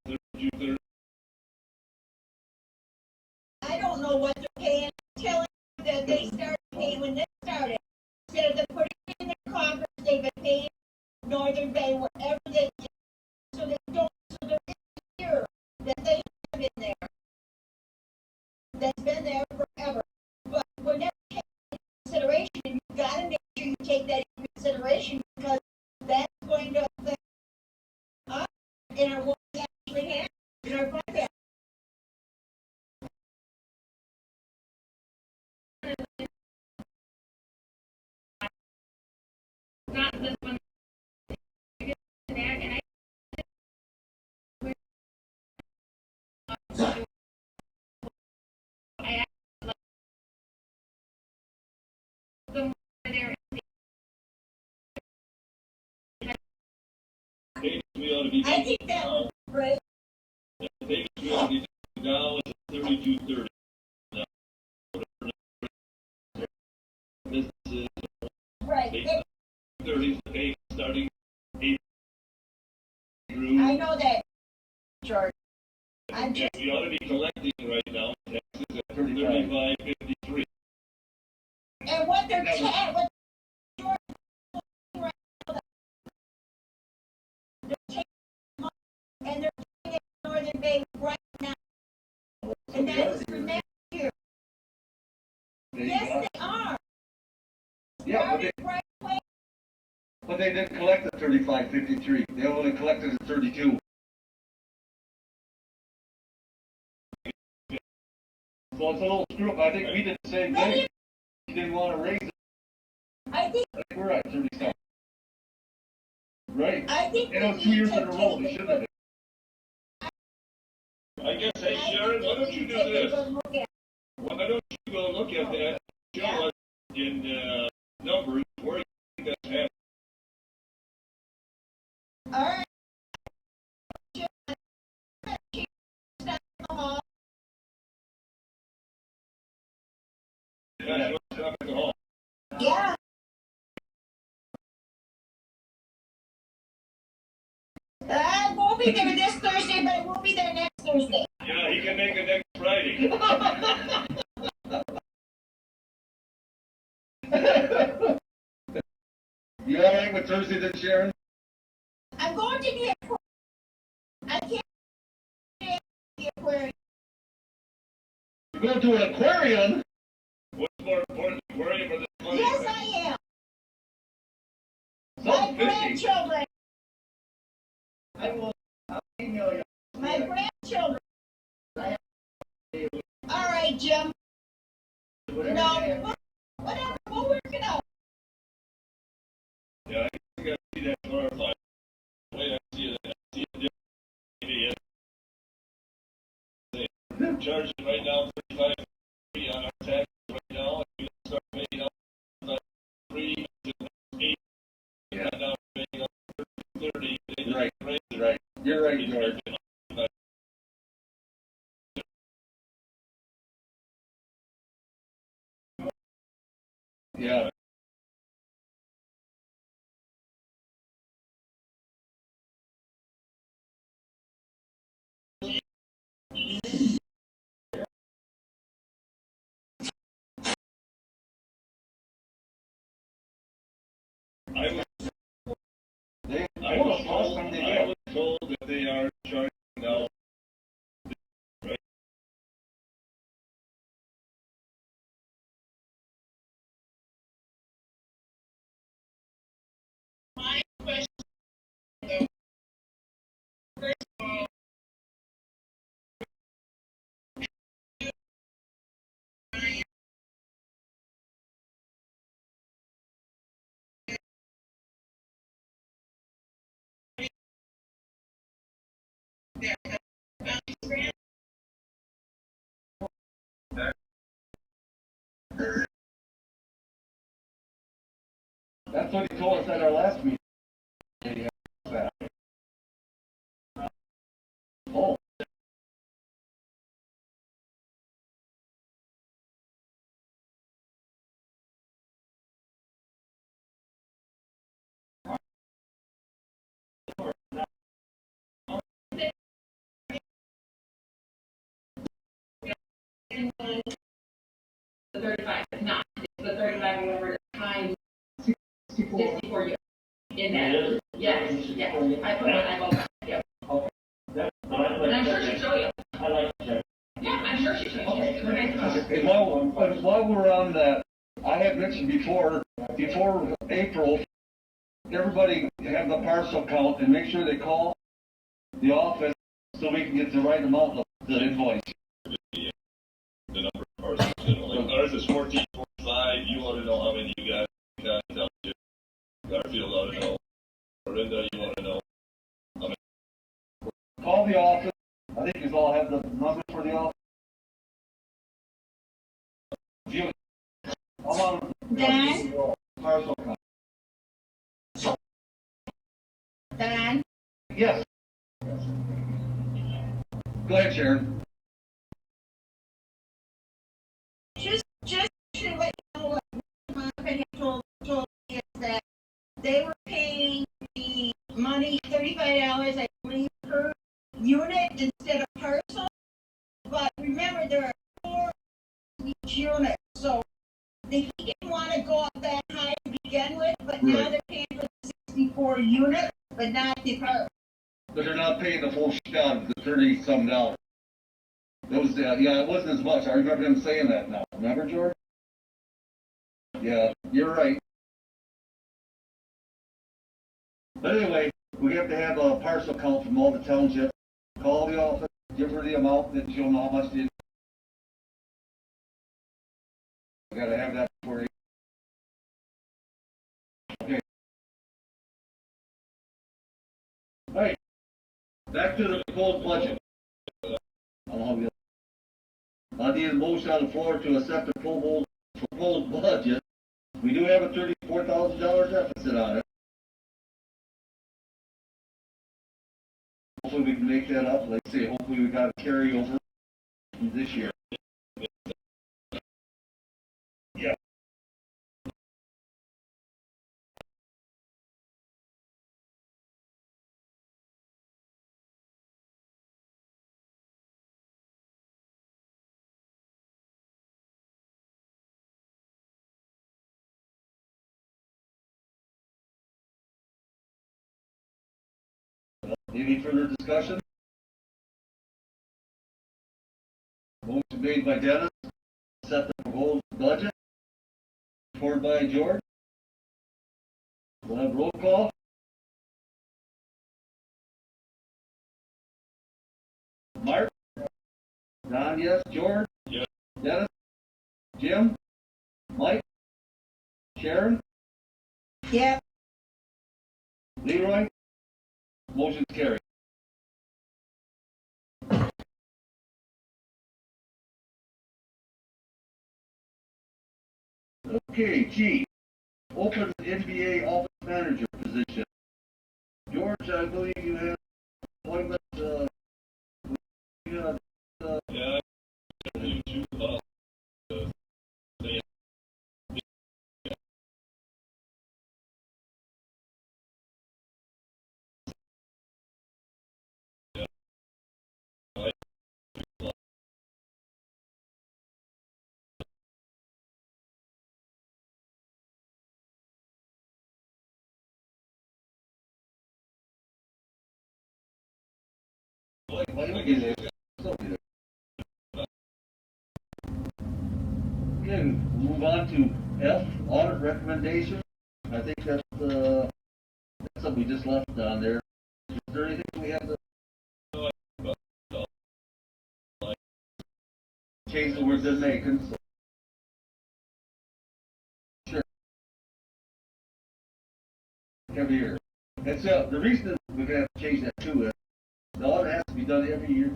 Speaker 3: 32,
Speaker 2: I don't know what they're paying, telling you that they started paying when this started. Instead of them putting it in their coffers, they've been paying Northern Bay, whatever they did. So they don't, so there is a year that they have in there. That's been there forever. But we're never taking into consideration, and you gotta make sure you take that into consideration, because that's going to affect us in our, what we actually have in our fund balance.
Speaker 6: Not this one. And I asked them there.
Speaker 3: Maybe we ought to be.
Speaker 2: I think that was great.
Speaker 3: Maybe we ought to be down at 3230. Businesses,
Speaker 2: Right. And
Speaker 3: 30s, pay starting April through.
Speaker 2: I know that, George. I'm just,
Speaker 3: We ought to be collecting right now taxes at 35.53.
Speaker 2: and what they're what George right now, they're taking money and they're doing it in Northern Bay right now. And that's for next year. Yes, they are.
Speaker 1: Yeah, but
Speaker 2: Starting right away.
Speaker 1: But they didn't collect the 3553. They only collected the 32. So it's a little screw up. I think we did the same thing. We didn't want to raise it.
Speaker 2: I think,
Speaker 1: I think we're at 37. Right.
Speaker 2: I think.
Speaker 1: And it was 2 years in a row. They should have been.
Speaker 3: I guess, hey Sharon, why don't you do this? Why don't you go look at that, show us in, numbers where you think that's happening?
Speaker 2: All right.
Speaker 3: Yeah, you want to go home.
Speaker 2: Yeah. I won't be there this Thursday, but I will be there next Thursday.
Speaker 3: Yeah, he can make it next Friday.
Speaker 1: You all right with Thursday then, Sharon?
Speaker 2: I'm going to the aquarium. I can't stay at the aquarium.
Speaker 1: You're going to an aquarium?
Speaker 3: What's more important, aquarium or the money?
Speaker 2: Yes, I am. My
Speaker 1: Something fishy.
Speaker 2: grandchildren.
Speaker 1: I'll email you.
Speaker 2: My grandchildren. All right, Jim. No, whatever. We'll work it out.
Speaker 3: Yeah, I think I see that clarified. The way I see it, maybe it's charging right now 35 on our tax right now, and we start paying up about 3 to 8.
Speaker 1: Yeah.
Speaker 3: Right now we're paying up 30.
Speaker 1: Right, right. You're right, George. Yeah.
Speaker 3: I was told that they are charging now. Right?
Speaker 6: My question, though, first of all,
Speaker 1: That's what he told us at our last meeting. Oh.
Speaker 7: The 35 is not. It's the 35 over times 64 years. In that. Yes, yes. I put it on both. Yep. And I'm sure she'll show you. Yeah, I'm sure she'll show you.
Speaker 1: And while we're on that, I had mentioned before April, everybody have the parcel count and make sure they call the office so we can get the right amount of the invoice.
Speaker 3: The number of parcels. Like ours is 14.5. You want to know how many you got? Township. Garfield ought to know. Dorinda, you want to know how many?
Speaker 1: Call the office. I think you all have the number for the office. View. I'm on
Speaker 2: Dan?
Speaker 1: parcel count.
Speaker 2: Dan?
Speaker 1: Yes. Go ahead, Sharon.
Speaker 2: Just to let you know what Monica had told me is that they were paying the money, $35, I believe, per unit instead of parcel. But remember, there are 4 each unit, so he didn't want to go up that high to begin with, but now
Speaker 1: Right.
Speaker 2: they're paying for the 64 unit, but not the parcel.
Speaker 1: But they're not paying the full shot, the $30-some. That was, yeah, it wasn't as much. I remember him saying that now. Remember, George? Yeah, you're right. But anyway, we have to have a parcel count from all the townships. Call the office, give her the amount, that she'll know how much it is. We gotta have that for you. Okay. All right, back to the proposed budget. I need a motion on the floor to accept the proposed budget. We do have a $34,000 deficit on it. Hopefully we can make that up. Like I say, hopefully we got a carryover from this year. Yeah. Any further discussion? Motion made by Dennis, set the proposed budget. Supported by George. We'll have roll call. Mark? Don, yes. George?
Speaker 3: Yes.
Speaker 1: Dennis? Jim? Mike? Sharon?
Speaker 2: Yeah,
Speaker 1: Leroy? Motion's carried. Okay, G, open NBA office manager position. George, I believe you have appointment,
Speaker 3: Yeah, you two, they-
Speaker 1: Okay, move on to F, audit recommendation. I think that's something we just left down there. Is there anything we have to change the words in making? So. Sure. Every year. And so the reason that we're gonna have to change that too is the audit has to be done every year.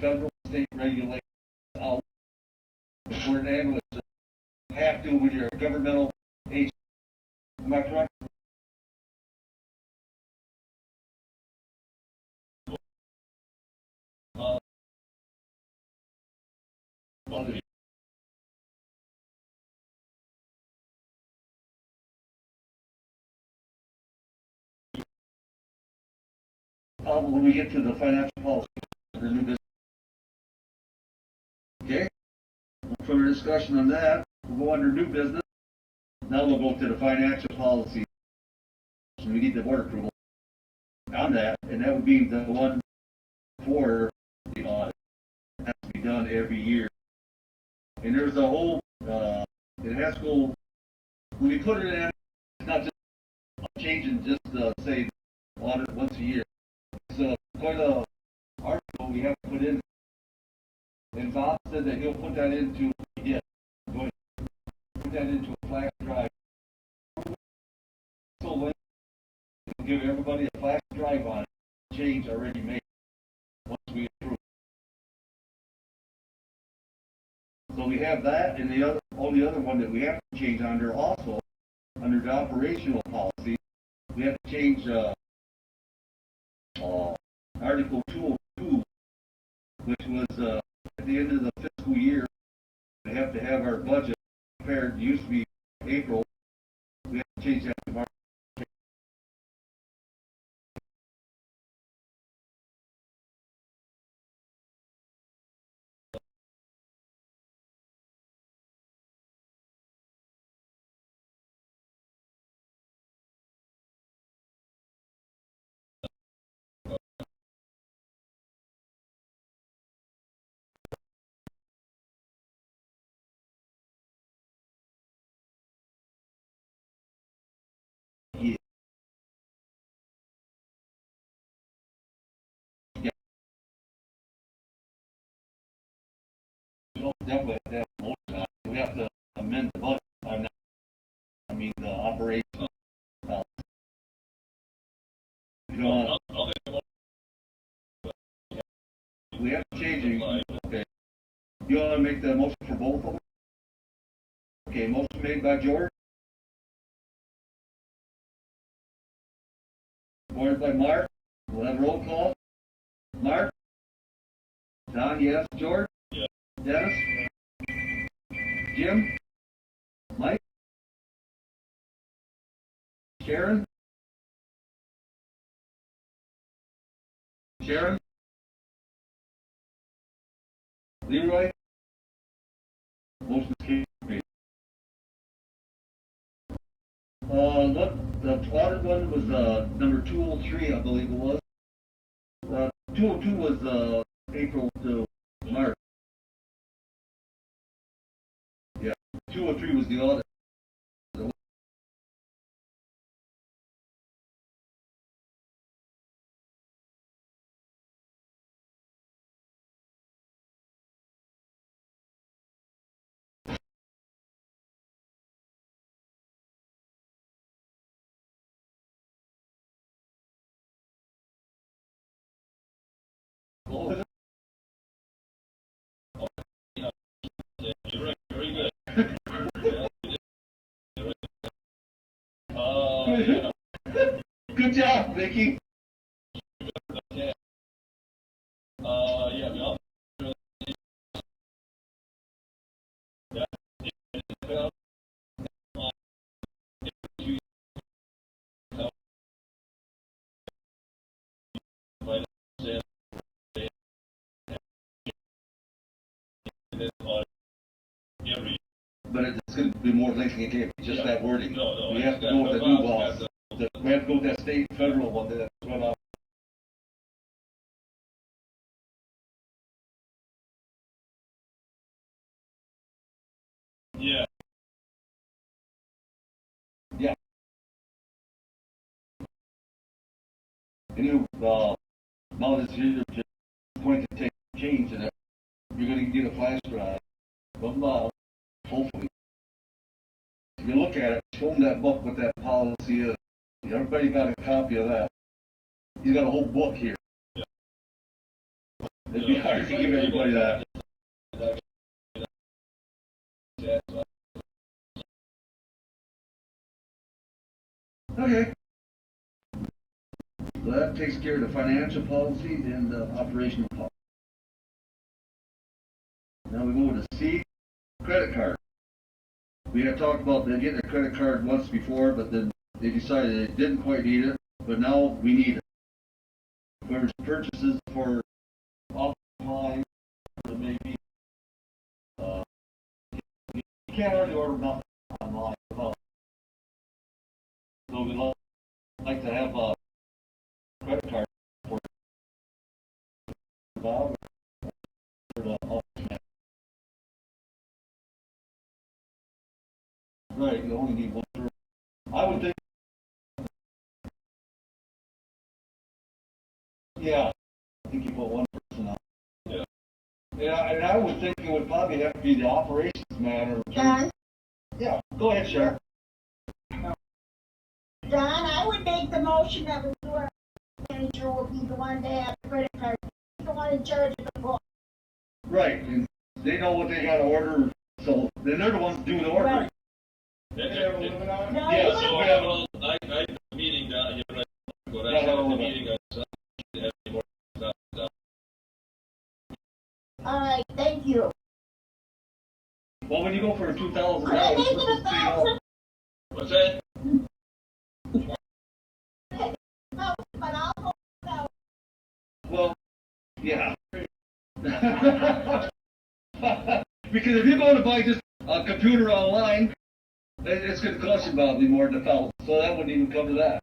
Speaker 1: Federal, state regulations out. If we're an ambulance, have to when you're a governmental agency. Am I correct? When we get to the financial policy, the new business. Okay? No further discussion on that. We'll go under new business. Now we'll go to the financial policy. So we need the board approval on that, and that would be the one for the audit. It has to be done every year. And there's a whole, it has to go, when we put it in, it's not just changing just, say, audit once a year. It's quite a article we have to put in. And Bob said that he'll put that into, yeah, put that into a flash drive. So when give everybody a flash drive on it, change already made once we approve. So we have that, and the only other one that we have to change under also, under the operational policy, we have to change Article 202, which was at the end of the fiscal year, we have to have our budget prepared. It used to be April. We have to change that to March. definitely have to have a motion on it. We have to amend the budget. I mean, the operation. You know,
Speaker 3: I'll make a motion.
Speaker 1: we have to change it. Okay. You want to make the motion for both of them? Okay, motion made by George. Supported by Mark. We'll have roll call. Mark? Don, yes. George?
Speaker 3: Yes.
Speaker 1: Dennis? Jim? Mike? Sharon? Sharon? Leroy? Motion carried. The audit one was, number 203, I believe it was. 202 was, April to March. Yeah, 203 was the audit. What was it?
Speaker 3: You're right, very good. Yeah.
Speaker 1: Good job, Vicky.
Speaker 3: Yeah. Yeah, no. Yeah.
Speaker 1: But it's going to be more lengthy again, just
Speaker 3: Yeah.
Speaker 1: that wording.
Speaker 3: No,
Speaker 1: We have to go with the new laws. We have to go with that state and federal one that's run out.
Speaker 3: Yeah.
Speaker 1: Yeah. And you, now this year, just going to take change in it. You're going to get a flash drive from, hopefully. If you look at it, show them that book with that policy is. Everybody got a copy of that. You got a whole book here.
Speaker 3: Yeah.
Speaker 1: It'd be hard to give everybody that. Okay. So that takes care of the financial policy and the operational policy. Now we move to C, credit card. We had talked about them getting a credit card once before, but then they decided they didn't quite need it, but now we need it. For purchases for offline, maybe, you can't hardly order nothing online. So we'd like to have a credit card for Bob or the offline. Right, you only need one person. I would think. Yeah, I think you put one person on.
Speaker 3: Yeah.
Speaker 1: Yeah, and I would think it would probably have to be the operations man or.
Speaker 2: Don,
Speaker 1: Yeah, go ahead, Sharon.
Speaker 2: Don, I would make the motion that the sewer manager will be the one to have the credit card, the one in charge of the book.
Speaker 1: Right, and they know what they gotta order, so then they're the ones doing the ordering.
Speaker 2: Right.
Speaker 3: Yeah,
Speaker 2: No,
Speaker 1: Yeah,
Speaker 2: you
Speaker 1: so
Speaker 2: don't-
Speaker 1: we have
Speaker 3: I had a meeting down here, right? When I
Speaker 1: Yeah,
Speaker 3: had the
Speaker 1: hold on.
Speaker 3: meeting, I said, I have any more stuff down.
Speaker 2: all right, thank you.
Speaker 1: Well, when you go for $2,000.
Speaker 2: Could I make it 1,000?
Speaker 3: What's that?
Speaker 2: No, but I'll go 1,000.
Speaker 1: Well, yeah. Because if you're going to buy just a computer online, it's going to cost you probably more than $1,000, so that wouldn't even come to that.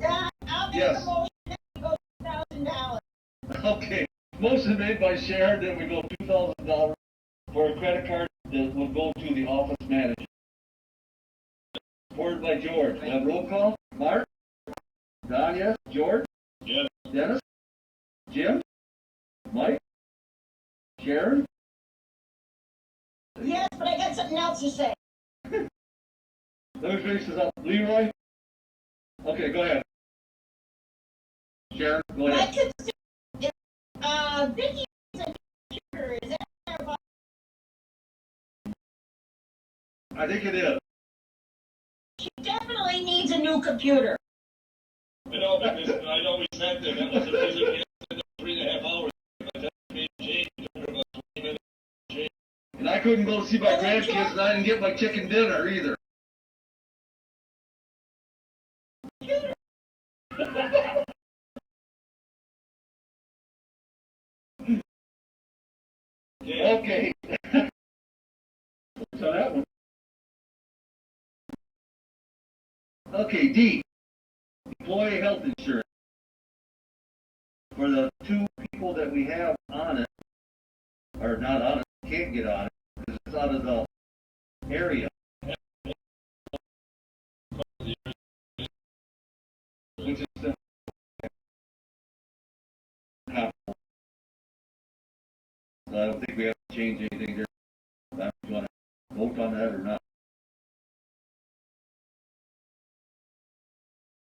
Speaker 2: Don, I'll make
Speaker 1: Yes.
Speaker 2: the motion that we go $1,000.
Speaker 1: Okay, motion made by Sharon that we go $2,000 for a credit card that will go to the office manager. Supported by George. We have roll call. Mark? Don, yes. George?
Speaker 3: Yeah.
Speaker 1: Dennis? Jim? Mike? Sharon?
Speaker 2: Yes, but I got something else to say.
Speaker 1: Let me finish this up. Leroy? Okay, go ahead. Sharon, go
Speaker 2: My
Speaker 1: ahead.
Speaker 2: concern is, Vicky is a computer, is that about?
Speaker 1: I think it is.
Speaker 2: She definitely needs a new computer.
Speaker 3: I know, because I know we sat there, that was the reason we had to spend 3.5 hours. But that being changed, it took about 20 minutes.
Speaker 1: And I couldn't go see my grandkids and I didn't get my chicken dinner either.
Speaker 3: Yeah.
Speaker 1: Okay. So that one. Okay, D. Employee health insurance. For the two people that we have on it, or not on it, can't get on it, because it's out of the area. Which is the so I don't think we have to change anything there. I don't know if you want to vote on that or not.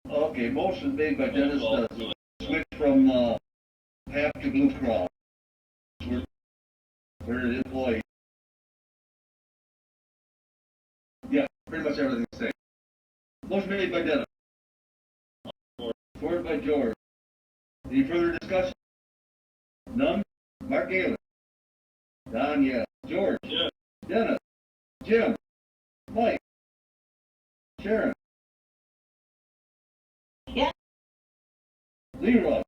Speaker 1: Okay, motion made by Dennis to switch from HAP to Blue Cross. We're an employee. Yeah, pretty much everything's the same. Motion made by Dennis. Supported by George. Any further discussion? None? Mark Galen. Don, yes. George.
Speaker 3: Yeah.
Speaker 1: Dennis. Jim. Mike. Sharon.
Speaker 2: Yeah.
Speaker 1: Leroy.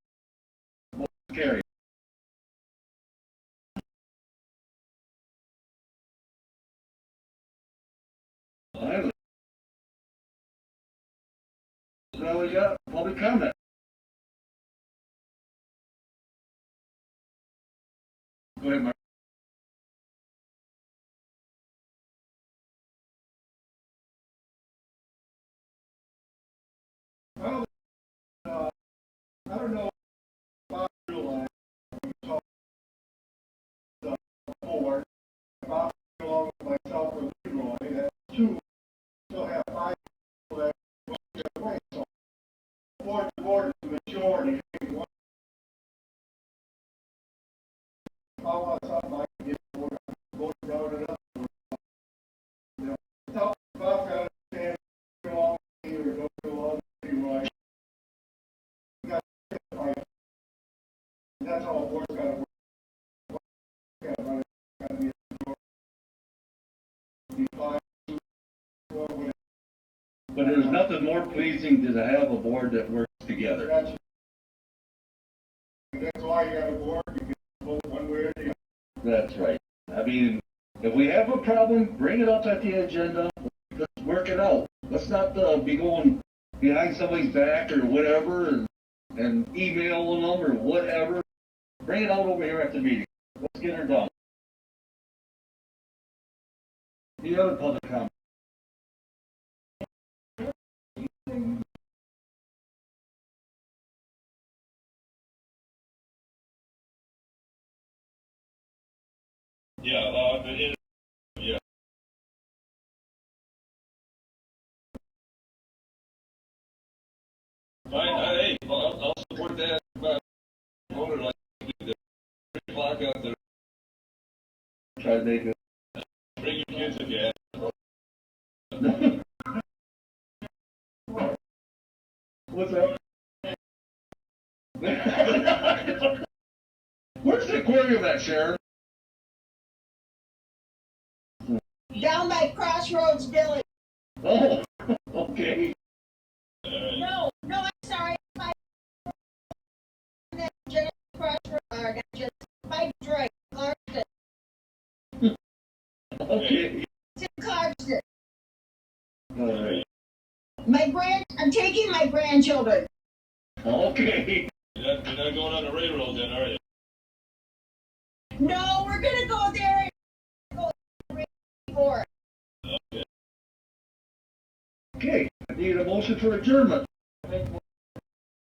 Speaker 1: Motion carried. Finally. Now we got public comment. Go ahead, Mark.
Speaker 5: Well, I don't know if I realize when you talk before, if I along with myself and Leroy, that two still have 5 people that want to get away. So, the board is the majority. If I want something, I can get voted down and up. You know, if I've got to stand along with you or don't go along with Leroy, you got to fight. And that's all the board's got to work. Yeah, but it's got to be fine.
Speaker 1: But there's nothing more pleasing than to have a board that works together.
Speaker 5: That's why you got a board, you can vote one way or the other.
Speaker 1: That's right. I mean, if we have a problem, bring it up at the agenda. Let's work it out. Let's not be going behind somebody's back or whatever and emailing them or whatever. Bring it out over here at the meeting. Let's get her done. The other public comment.
Speaker 3: Yeah, yeah. Fine, hey, I'll support that, but voted like the 3 o'clock out there.
Speaker 1: Try to make it.
Speaker 3: Bring your kids if you have.
Speaker 1: What's up? Where's the aquarium at, Sharon?
Speaker 2: Down by Crossroads Village.
Speaker 1: Oh, okay.
Speaker 2: No, I'm sorry. Just Crossroads, not just by Detroit, Clarkston.
Speaker 1: Okay.
Speaker 2: It's in Clarkston.
Speaker 1: All right.
Speaker 2: I'm taking my grandchildren.
Speaker 1: Okay.
Speaker 3: You're not going on the railroad then, are you?
Speaker 2: No, we're gonna go there and go for it.
Speaker 1: Okay. I need a motion for adjournment.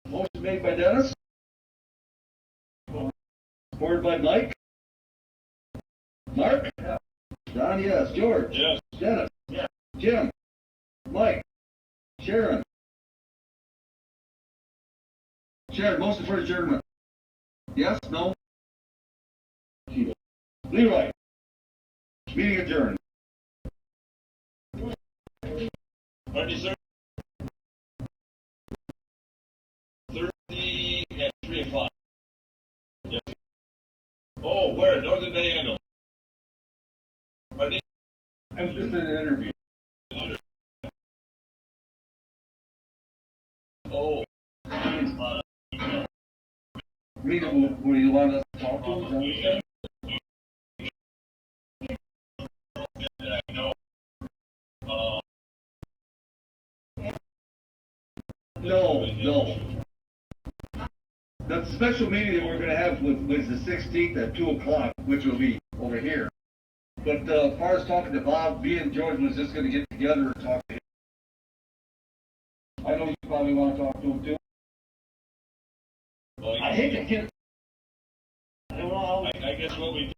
Speaker 1: Motion made by Dennis. Supported by Mike. Mark? Don, yes. George?
Speaker 3: Yes.
Speaker 1: Dennis? Yes. Jim? Mike? Sharon? Sharon, motion for adjournment. Yes? No? Leroy? Meeting adjourned.
Speaker 3: Monday, Thursday at 3 o'clock. Yes. Oh, where? Northern Diana. Monday?
Speaker 1: I'm just in an interview.
Speaker 3: Oh.
Speaker 1: Meeting, where you want us to talk to? Is that what you're saying?
Speaker 3: I know.
Speaker 1: No. The special meeting that we're gonna have was the 16th at 2 o'clock, which will be over here. But, as far as talking to Bob, me and George was just gonna get together and talk to him. I know you probably wanna talk to him too.
Speaker 3: Well,
Speaker 1: I hate to get, I don't know how.
Speaker 3: I guess what we